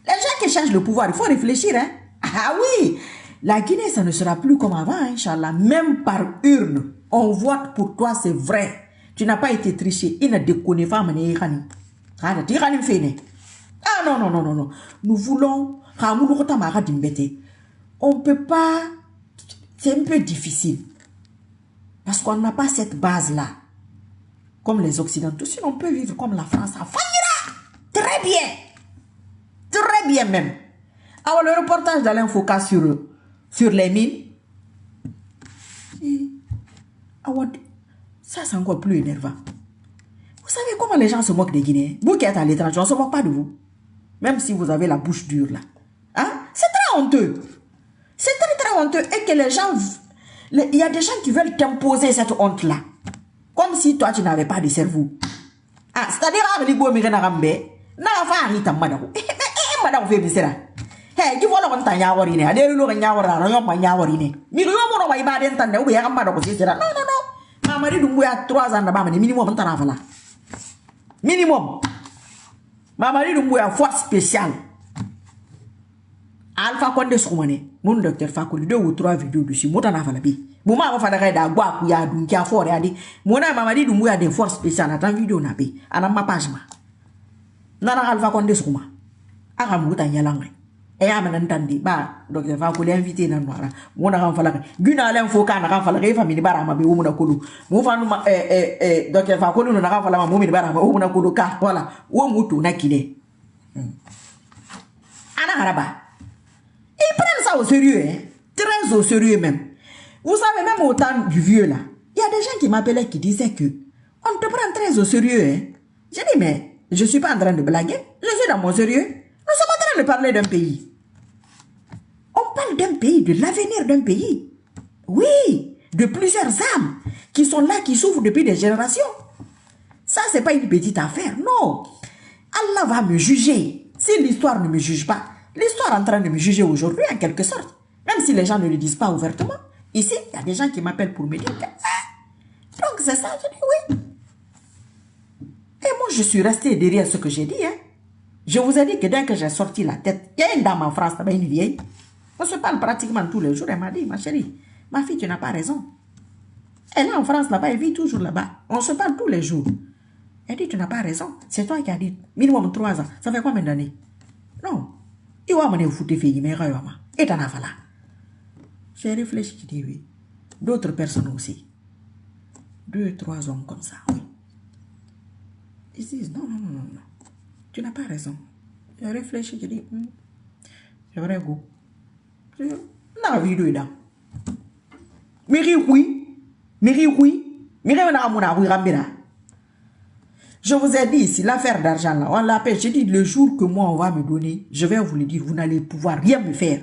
Les gens qui cherchent le pouvoir, il faut réfléchir. Hein? Ah oui, la Guinée, ça ne sera plus comme avant, hein, Inch'Allah. Même par urne, on vote pour toi, c'est vrai. Tu n'as pas été triché. Il n'a déconné pas, mais ah non, non, non, non, non. Nous voulons... On ne peut pas... C'est un peu difficile. Parce qu'on n'a pas cette base-là. Comme les Occidentaux. Sinon, on peut vivre comme la France. Ça faillira. Très bien. Très bien même. Alors, le reportage d'Alain Foucault sur les mines. Ça, c'est encore plus énervant. Vous savez comment les gens se moquent des Guinéens? Vous qui êtes à l'étranger, on ne se moque pas de vous. Même si vous avez la bouche dure là. Hein? C'est très honteux. C'est très très honteux. Et que les gens... Il y a des gens qui veulent t'imposer cette honte-là. Comme si toi, tu n'avais pas de cerveau. Ah, c'est-à-dire, Mamadi Doumbouya 3 ans là-bas, minimum, minimum. Mamadi Doumbouya force spéciale. Alpha Condé Soumane, mon docteur Fakoli, 2 ou 3 vidéos dessus, moi t'en as fallu. Bon, moi, on va faire da bois, il y a d'un qui a fort, il y a dit, mon ami m'a dit, il y a des forces spéciales, attends, vidéo n'a pas, à ma page, Nana Alpha Condé Soumane, à Ramouta Yalang. Et à m'entendre, bah, docteur Fakoli invité dans Noira, mon a fallu, Guna l'info qu'à n'a fallu, famille barama, ou mon akolo, mon fan, docteur Fakoli, n'a pas fallu, mon barama, ou mon akolo, car voilà, ou moutou n'a qu'il est. Anna Haraba. Ils prennent ça au sérieux, hein? Très au sérieux même. Vous savez, même au temps du vieux là, il y a des gens qui m'appelaient qui disaient que on te prend très au sérieux, hein? J'ai dit, mais je ne suis pas en train de blaguer, je suis dans mon sérieux. Nous sommes en train de parler d'un pays. On parle d'un pays, de l'avenir d'un pays. Oui, de plusieurs âmes qui sont là, qui souffrent depuis des générations. Ça, c'est pas une petite affaire, non. Allah va me juger. Si l'histoire ne me juge pas, l'histoire est en train de me juger aujourd'hui en quelque sorte. Même si les gens ne le disent pas ouvertement. Ici, il y a des gens qui m'appellent pour me dire que donc c'est ça, je dis oui. Et moi, je suis resté derrière ce que j'ai dit. Hein. Je vous ai dit que dès que j'ai sorti la tête, il y a une dame en France, une vieille. On se parle pratiquement tous les jours. Elle m'a dit, ma chérie, ma fille, tu n'as pas raison. Elle est en France là-bas, elle vit toujours là-bas. On se parle tous les jours. Elle dit, tu n'as pas raison. C'est toi qui as dit, minimum 3 ans. Ça fait combien d'années? Non. Il va me foutre fille, mais et t'en as fait là. J'ai réfléchi, je dis oui. D'autres personnes aussi. 2, 3 hommes comme ça, oui. Ils disent, non. Tu n'as pas raison. J'ai réfléchi, je dis, c'est vrai, go. Non, vidéo là. Miri, oui. Je vous ai dit ici, l'affaire d'argent là, on l'appelle, j'ai dit le jour que moi on va me donner, je vais vous le dire, vous n'allez pouvoir rien me faire.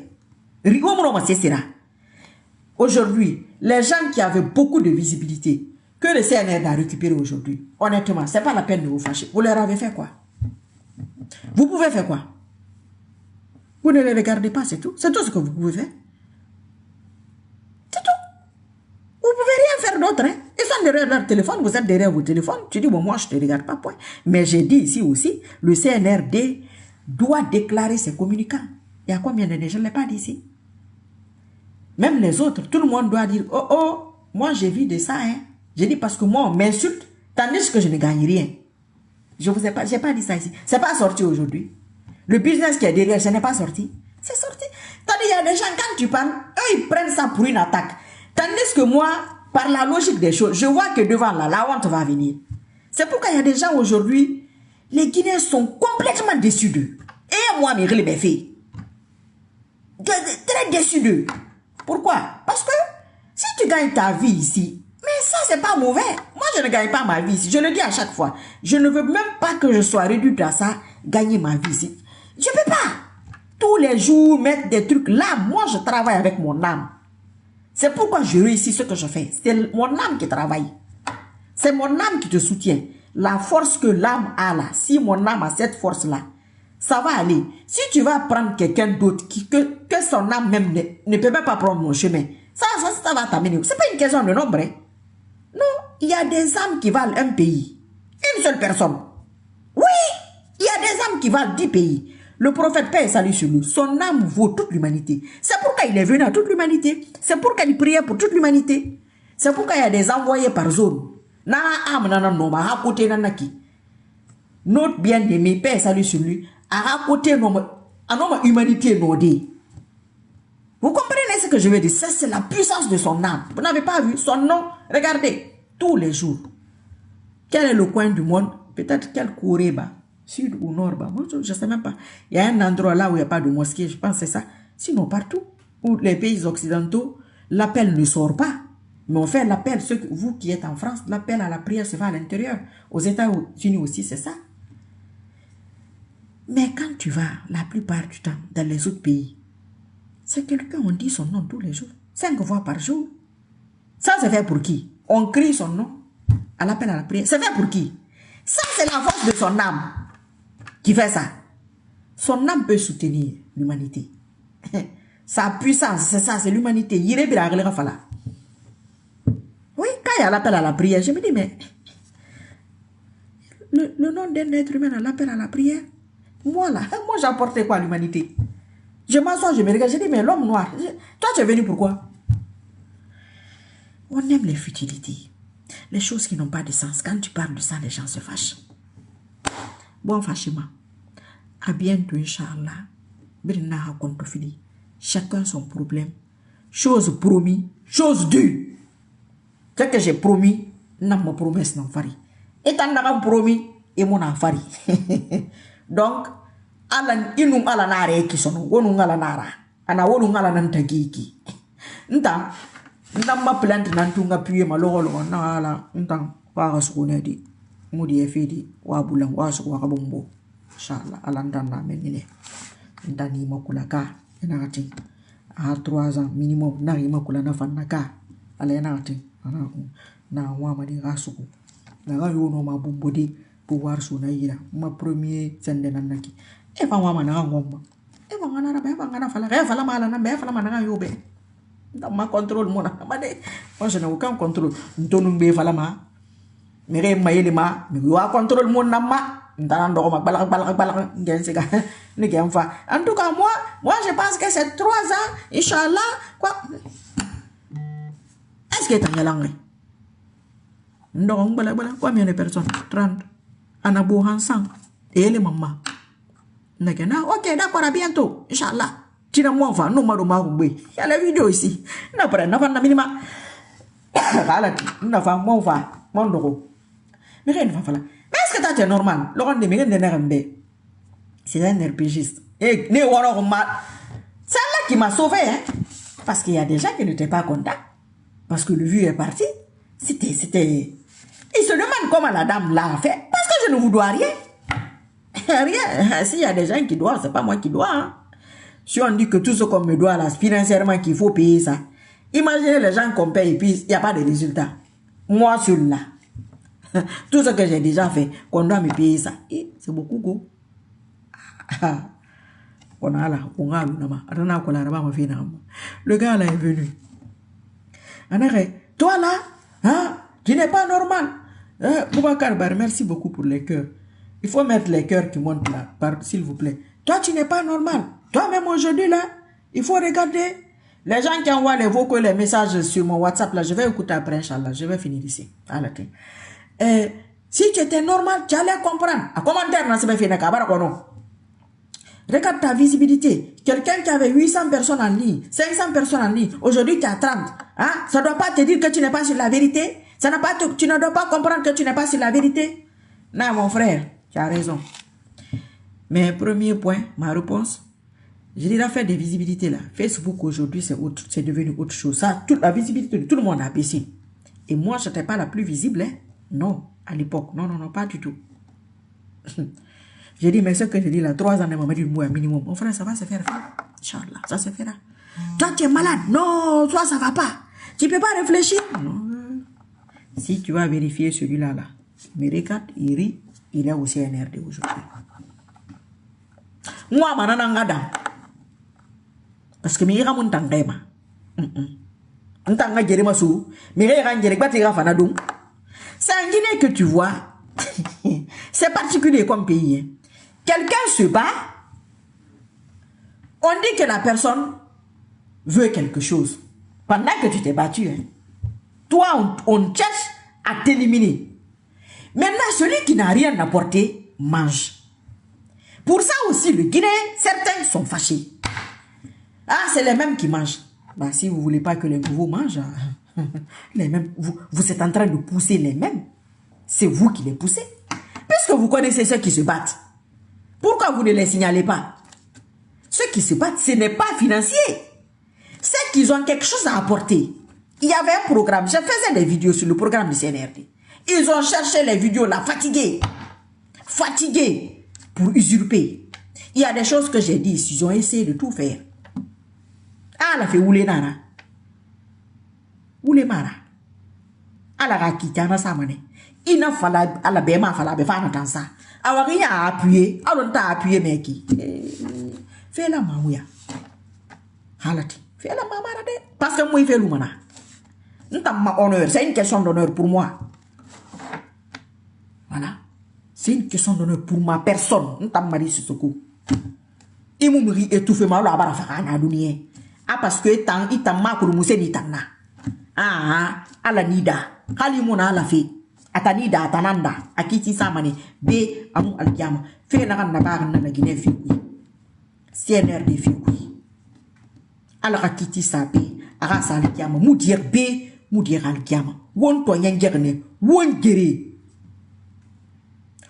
Aujourd'hui, les gens qui avaient beaucoup de visibilité, que le CNR a récupéré aujourd'hui, honnêtement, c'est pas la peine de vous fâcher. Vous leur avez fait quoi? Vous pouvez faire quoi? Vous ne les regardez pas, c'est tout. C'est tout ce que vous pouvez faire. C'est tout. Vous pouvez rien faire d'autre, hein. Ils sont derrière leur téléphone, vous êtes derrière vos téléphones. Tu dis, bon, moi, je ne te regarde pas, point. Mais j'ai dit ici aussi, le CNRD doit déclarer ses communicants. Il y a combien d'années? Je ne l'ai pas dit ici. Même les autres, tout le monde doit dire, oh, moi, j'ai vu de ça, hein. J'ai dit, parce que moi, on m'insulte, tandis que je ne gagne rien. Je vous ai pas, j'ai pas dit ça ici. C'est pas sorti aujourd'hui. Le business qui est derrière, ce n'est pas sorti. C'est sorti. Tandis, il y a des gens, quand tu parles, eux, ils prennent ça pour une attaque. Tandis que moi, par la logique des choses, je vois que devant là, la honte va venir. C'est pourquoi il y a des gens aujourd'hui, les Guinéens sont complètement déçus d'eux. Et moi, mes fait. Très déçus d'eux. Pourquoi? Parce que si tu gagnes ta vie ici, mais ça, c'est pas mauvais. Moi, je ne gagne pas ma vie ici. Je le dis à chaque fois. Je ne veux même pas que je sois réduite à ça, gagner ma vie ici. Je ne peux pas. Tous les jours, mettre des trucs là. Moi, je travaille avec mon âme. C'est pourquoi je réussis ce que je fais. C'est mon âme qui travaille. C'est mon âme qui te soutient. La force que l'âme a là, si mon âme a cette force-là, ça va aller. Si tu vas prendre quelqu'un d'autre que son âme même ne peut même pas prendre mon chemin, ça va t'amener. C'est pas une question de nombre. Hein. Non, il y a des âmes qui valent un pays. Une seule personne. Oui, il y a des âmes qui valent 10 pays. Le prophète, paix et salut sur lui, son âme vaut toute l'humanité. C'est pourquoi il est venu à toute l'humanité. C'est pourquoi il priait pour toute l'humanité. C'est pourquoi il y a des envoyés par zone. Notre bien-aimé, paix et salut sur lui, à côté de l'humanité. Vous comprenez ce que je veux dire? Ça, c'est la puissance de son âme. Vous n'avez pas vu son nom? Regardez, tous les jours. Quel est le coin du monde? Peut-être quel Corée-bas? Sud ou nord, je ne sais même pas. Il y a un endroit là où il n'y a pas de mosquée, je pense que c'est ça. Sinon, partout, où les pays occidentaux, l'appel ne sort pas. Mais on fait l'appel, vous qui êtes en France, l'appel à la prière se fait à l'intérieur. Aux États-Unis aussi, c'est ça. Mais quand tu vas, la plupart du temps, dans les autres pays, c'est quelqu'un, on dit son nom tous les jours, 5 fois par jour. Ça, c'est fait pour qui? On crie son nom à l'appel à la prière. C'est fait pour qui? Ça, c'est la force de son âme qui fait ça. Son âme peut soutenir l'humanité. Sa puissance, c'est ça, c'est l'humanité. Oui, quand il y a l'appel à la prière, je me dis, mais le nom d'un être humain à l'appel à la prière, moi là, moi j'ai apporté quoi à l'humanité? Je m'assois, je me regarde, je dis, mais l'homme noir, toi tu es venu pourquoi? On aime les futilités, les choses qui n'ont pas de sens. Quand tu parles de ça, les gens se fâchent. Bon, fâchez-moi. À bientôt, Inch'Allah. Chacun son problème. Chose promis, chose due. Ce que j'ai promis, n'a ma promesse non fari. Et t'en as promis, et mon afari. Donc, ala inum ala nare qui sont, wonung ala nara. Ana wonung ala nantagiki. Nta, ma plante nantunga puye malolo, na ala, nta, wa sukunedi. Mudi efidi, wa bulang, wa suku wakabumbo. Inshallah, alandana menine. Nta ni makulaka, enagati. À 3 ans minimum, na makula na fanaka. Ala enagati. Na wama di rasuku. Na rayo no ma bumbodi, pouvoir suna ira. Ma premier sende nanaki. Eva wama na ngomba. Eva ngana be ngana fala. Re fala mala na be fala mana yobe. Ma contrôle mona. Ma de. Moi je n'ai aucun contrôle. Ntonu be fala ma. Mere mayele ma. Mi wa contrôle mona ma. En tout cas, moi je pense que c'est 3 ans, Inch'Allah. Quoi? Est-ce que tu as langue? Non, combien de personnes? 30. Anabo Hansan. Et les mamans. Ok, d'accord, à bientôt. Inch'Allah. Tu n'as moins enfin, non, il y a la vidéo ici. Non, pas de minima. Non, enfin, mon va, mon droit. Mais rien ne va falloir. Mais est-ce que c'est normal? Laurent de Miguel de Nerembe, c'est un RPGiste. Et c'est là qui m'a sauvé, hein? Parce qu'il y a des gens qui n'étaient pas contents. Parce que le vieux est parti. C'était. Il se demande comment la dame l'a fait. Parce que je ne vous dois rien. Rien. S'il y a des gens qui doivent, c'est pas moi qui dois. Hein? Si on dit que tout ce qu'on me doit là, financièrement, qu'il faut payer ça. Imaginez les gens qu'on paye et puis il n'y a pas de résultat. Moi, celui-là. Tout ce que j'ai déjà fait, qu'on doit me payer ça. C'est beaucoup, go. Le gars là est venu. Toi là, hein, tu n'es pas normal. Boubacar Bar, merci beaucoup pour les cœurs. Il faut mettre les cœurs qui montent là, s'il vous plaît. Toi, tu n'es pas normal. Toi-même aujourd'hui là, il faut regarder. Les gens qui envoient les vocaux, les messages sur mon WhatsApp là, je vais écouter après, Inch'Allah. Je vais finir ici. Si tu étais normal, tu allais comprendre. À commentaire, regarde ta visibilité. Quelqu'un qui avait 800 personnes en ligne, 500 personnes en ligne, aujourd'hui tu as 30. Hein? Ça ne doit pas te dire que tu n'es pas sur la vérité. Tu ne dois pas comprendre que tu n'es pas sur la vérité. Non, mon frère, tu as raison. Mais premier point, ma réponse, j'ai déjà fait des visibilités là. Facebook aujourd'hui, c'est devenu autre chose. Ça, toute la visibilité de tout le monde a baissé. Et moi, je n'étais pas la plus visible, hein? Non, à l'époque. Non, pas du tout. J'ai dit, mais ce que j'ai dit là, 3 ans de maman dit moi minimum. Mon frère, ça va se faire. Inch'Allah, ça se fera. Toi, tu es malade. Non, toi, ça va pas. Tu peux pas réfléchir. Non. Si tu vas vérifier celui-là, là, mais regarde, il est aussi NRD aujourd'hui. Moi, mananangada. Parce que mira mon tangema. Ntanga jerema sou. Mira ranjere batira fanadum. C'est en Guinée que tu vois. C'est particulier comme pays. Hein. Quelqu'un se bat. On dit que la personne veut quelque chose. Pendant que tu t'es battu. Hein. Toi, on cherche à t'éliminer. Maintenant, celui qui n'a rien apporté, mange. Pour ça aussi, le Guinéen, certains sont fâchés. Ah, c'est les mêmes qui mangent. Bah, si vous ne voulez pas que les nouveaux mangent, les mêmes, vous êtes en train de pousser les mêmes. C'est vous qui les poussez. Puisque vous connaissez ceux qui se battent. Pourquoi vous ne les signalez pas? Ceux qui se battent, ce n'est pas financier. C'est qu'ils ont quelque chose à apporter. Il y avait un programme. Je faisais des vidéos sur le programme du CNRD. Ils ont cherché les vidéos là, fatigués. Fatigués pour usurper. Il y a des choses que j'ai dit. Ils ont essayé de tout faire. Ah, la fait oulé nara. Oulé mara. ala ka kitana samane ina fala ala bema fala be fana tansa awari ya appuyer alon ta appuyer meki fais la mawuya halati fais la mamara de parce que moi fait lumana ntam ma honneur, c'est une question d'honneur pour moi. Voilà, c'est une question d'honneur pour ma personne. Ntam mari sisoko Imumri étouffé ma la bara fa na dunia. Ah parce que itan makuru museni tanna. Ah ala nida. Kali mona ala fi. Atanida atananda akiti samani be amu alkiama fe na kan na ba na Guinée fi CNRD fi ala akiti sape aga sa alkiama mudir be mudir alkiama won to nyangerne won gere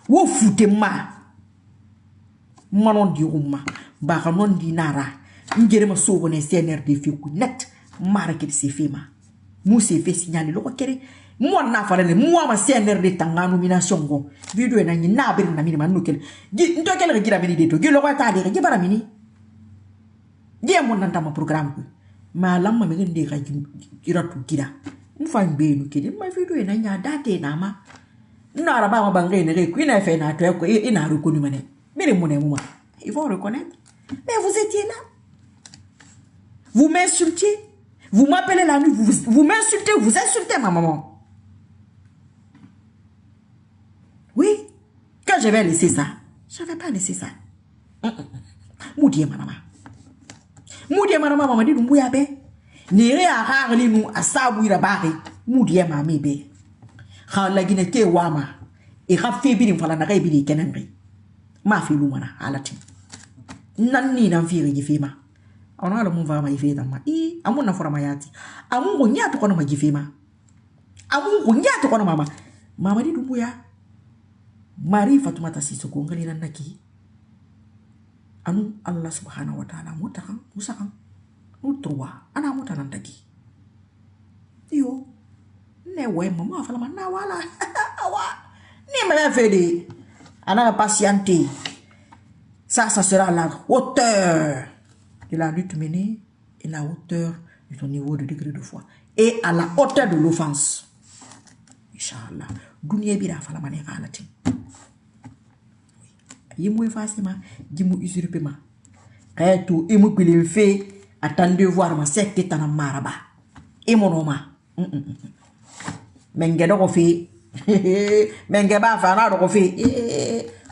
wo fute ma manon di umma ba kanon di nara ngere ma so woni CNRD fi net market se fema mu se fe signaler lo ko kere moi na farele moi ma CNRD tanga nomination go video na ni na be na mini man nukel gi ndo kele gira mini de to gi lo ko ta de gi bara mini gi mon nanta ma programme ko ma lamma me ngende ka gira tu gira mu fa mbe no kele ma video na nya date na ma no araba ma bangé ne ko ina fe na to ko ina reconnu mané mire mon moi il faut reconnaître mais vous étiez là vous m'insultiez vous m'appelez la nuit vous m'insultez vous insultez ma maman. Oui, quand je vais laisser ça, je ne vais pas laisser ça. Moudie manama. Moudie manama mama di dumbuya be. Nere a harli nu asabu ira bari. Moudie mami be. Khala gine ke wama. E ga febi ni fala na ga bi kenenri. Ma fi lu mana alati. Nan ni nan fi ri fema. Ona ala mun va ma ife ta ma. Amun na fora ma yati. Amun go nya to kono ma gifema. Amun go nya to kono mama. Mama di dumbuya. Marie Fatoumata Sissoko ngali nan naki anu Allah subhanahu wa ta'ala mutakan musakan nutrwa ana mutanan daki yo ne we mama fala man na wala awa ni me la fede ana patienter ça sera la hauteur de la lutte menée et la hauteur de ton niveau de degré de foi et à la hauteur de l'offense inshallah dunia bira fala man ya halati yimou effacement dimou usurpement kayatu imu bilin fe attendez voir ma secte tan maraba e monoma menge do fi menge ba fa na do fi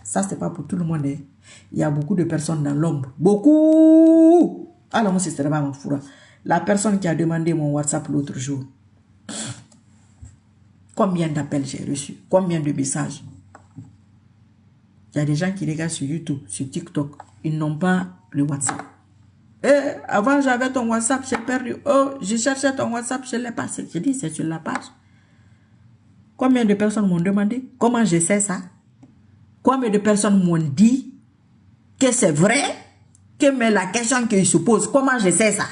ça c'est pas pour tout le monde il y a beaucoup de personnes dans l'ombre beaucoup alors moi c'est pas mon foura la personne qui a demandé mon WhatsApp l'autre jour combien d'appels j'ai reçu combien de messages. Il y a des gens qui regardent sur YouTube, sur TikTok. Ils n'ont pas le WhatsApp. Avant, j'avais ton WhatsApp, j'ai perdu. Oh, je cherchais ton WhatsApp, je ne l'ai pas. J'ai dit, c'est sur la page. Combien de personnes m'ont demandé? Comment je sais ça? Combien de personnes m'ont dit que c'est vrai? Mais la question qu'ils se posent, comment je sais ça?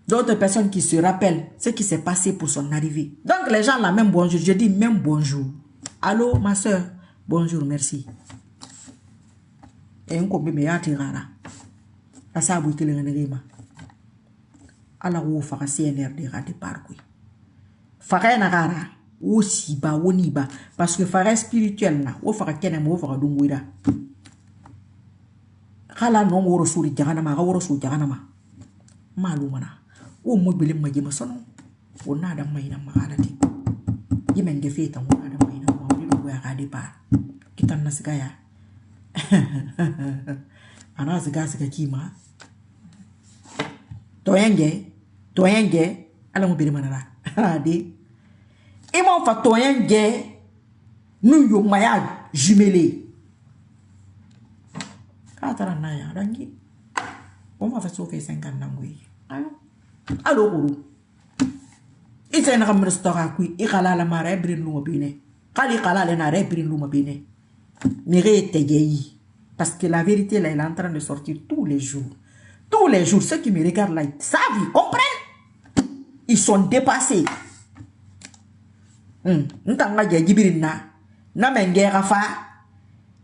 D'autres personnes qui se rappellent ce qui s'est passé pour son arrivée. Donc, les gens là, même bonjour. Je dis même bonjour. Allô, ma soeur. Bonjour, merci. Et on peut me yati rara. Asa abouite le renema. Ala ou fara CNRD rade parkoui. Fara na rara. Ou si ba, ou ni ba. Parce que fara spirituel na. Ou fara kenem ou fara dungwira. Kala non woro suri jahanama. Woro suri jahanama. Malu mana. Ou mobile majima sono. Ou nada maina mahalati. Yimenge feta ou nada maina. Rade par kita nasigaya ana siga kima toyenge ala mo biri manara ade e mo fa toyenge nu yo maya jumelé katara na ya rangi on va faire sauver 50 nangui allo guru ite na kam restaurant kui e kala la mare brin lu bine Kali kala le na repris l'ouma bene. Nere tegeyi. Parce que la vérité là, elle est en train de sortir tous les jours. Tous les jours, ceux qui me regardent là, ils savent, ils comprennent. Ils sont dépassés. Ntanga ya jibirina. Na menge rafa.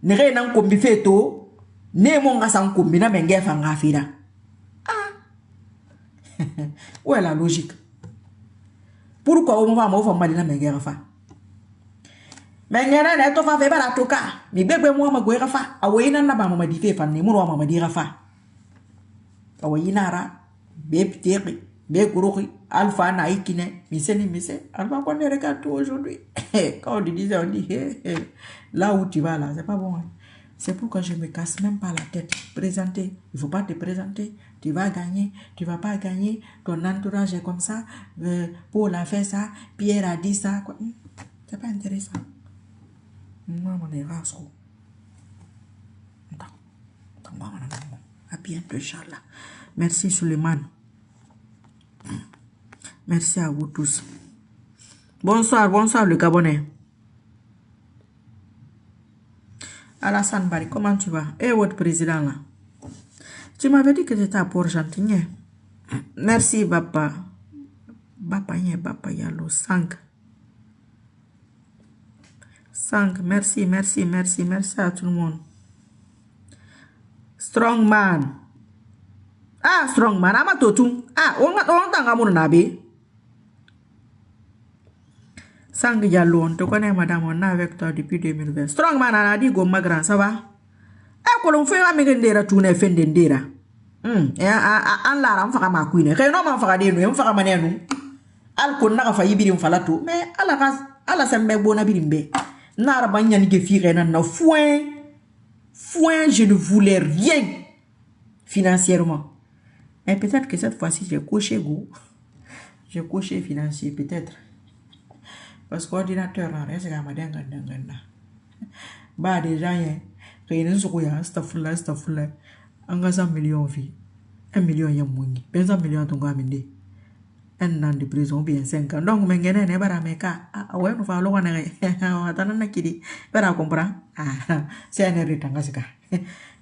Nere nan kombi feto. Ne monga san kombi na menge fa ngafira. Où est la logique? Pourquoi on va m'offrir mal na menge rafa? Mais il y a des gens qui ont fait des choses. Mais moi, je suis fait. Na mama di fe fan ni muro mama di rafa. Awayinara be pteri be kuruki alpha na ikine mise alpha qu'on regarde tout aujourd'hui. Quand on dit ça on dit là où tu vas là c'est pas bon. C'est pourquoi je ne me casse même pas la tête. Présenter, il ne faut pas te présenter. Tu vas gagner, tu ne vas pas gagner. Ton entourage est comme ça. Paul a fait ça, Pierre a dit ça. C'est pas intéressant. Moi, mon erreur, à bientôt, Inch'Allah. Merci, Suleiman. Merci à vous tous. Bonsoir, bonsoir, le Gabonais. Alassane Bari, comment tu vas? Et votre président là? Tu m'avais dit que tu étais à Port-Gentil. Merci, Bapa. Bapa Yalo, 5. 5, merci à tout le monde. Strongman. Ah, Strongman, Amatotung. Ah, on t'a nabe. 5 Yalo, on te connaît, madame, on est avec toi depuis 2020. Strongman, on a dit, Goma grand, ça va? Eh, qu'on fait la mégendera, tout n'est fait d'endera. En la ram fera ma queen. Rénom en fera des nous, on fera mané nous. Al qu'on n'a pas failli bien falato, mais à la sembe bona birimbe. Narabanya ni que fille na foin, je ne voulais rien financièrement. Et peut-être que cette fois-ci, j'ai coché go. J'ai coché financier, peut-être. Parce qu'ordinateur, là, c'est comme un bah, déjà, rien ne se voit, staffoula. En 100 millions de filles. 1 million de mounis. 100 millions de gamins. Un an de prison, bien 5 ans. Donc, je ne sais pas si ouais, nous allons voir. C'est un erreur.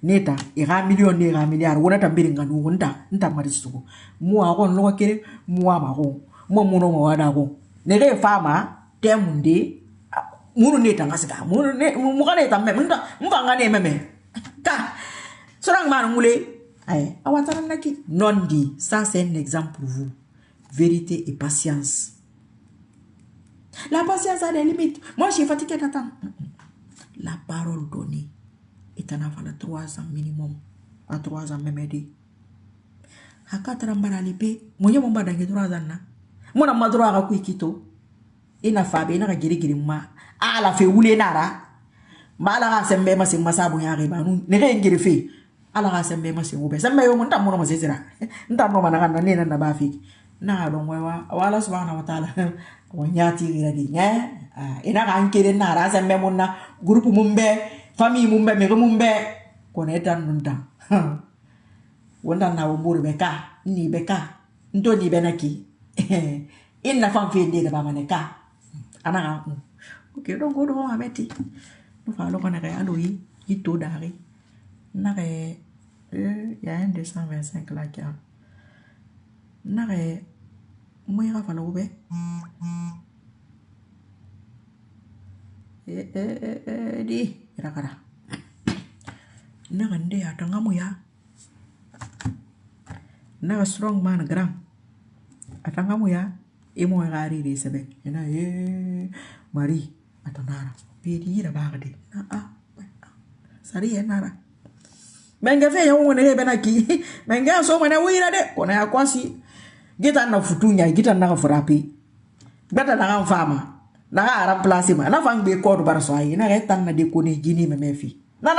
Neta, il y a un million, milliard. On a un milliard. On a un milliard. Moi, on l'a créé. Moi, marron. Moi, mon wadako. Nere fama, temundi. Munu neta ngasika. Munu neta même. M'vangane même. Ta. Serang marmoulé. Aïe. Awatanaki. Non dit. Ça, c'est un exemple pour vous. Vérité et patience. La patience a des limites. Moi, je suis fatigué d'attendre. La parole donnée est en avant de 3 ans minimum. À 3 ans même aidé. À 4 ans, baralipé. Moi, je m'en 3 ans. Moi, je m'en droit à Kuikito. Et na fabe, et na giri ma. Ah, la fait rouler nara. Mala sembe ma se masabu ya riba. Nere ngiri fe. Ala sembe ma se ube. Sembe yo monta mo ma se sira. Nta mo mana kana nena na ba fi. Na don wewa wala subhanahu wa ta'ala wanyati giradi nya ina kan kire na ra sembe munna groupe mumbe famille mumbe me mumbe konetan nunta wonda na womburu beka ni beka ndo ni benaki inna fam fe de ba maneka ana ok donc go ameti no fa lo kana ga aloyi ito dari na re ya 225 là qui nare moira fala ube di kira-kira nare nde atanga moya nare strong man grand atanga moya imo ngari di sebe ina mari atanara pedi ra bagde na sari enara menga fe yo ngone benaki menga so mena wira de kona ya kwasi gita na futunya gita na frapi beta na fama na ara place ma na fang be code bar so ay na retan na de koni gini me mefi na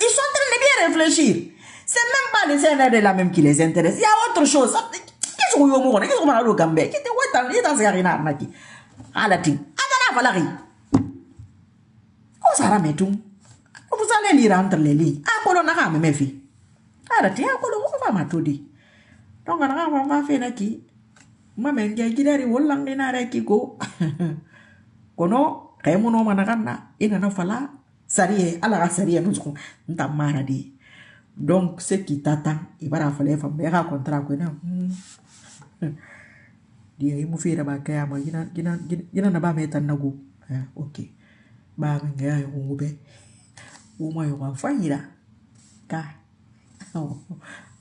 ils sont en train de bien réfléchir, c'est même pas les scènes de la même qui les intéresse, il y a autre chose. Qu'est-ce que vous voulez qu'est-ce que vous voulez gambe qui te weta ni dans garina naki ala ting adana valari ko sara metum vous allez lire entre les lignes a ko na ka me mefi ala ti a ko lo ko fa matodi donc na ka fa fe naki mame nge gidari wollang ni na reki go kono kaymuno manakana ina na fala sariye ala sariye nusko nta maradi donc ce qui t'attend il va falloir faire un contrat ko na dia imu fira ba kaya ma gina na ba metan nago ok ba nga yo ngube uma yo wa fanyira ka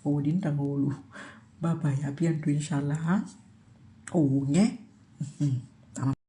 o din tangolu bye bye à bientôt inchallah oh nye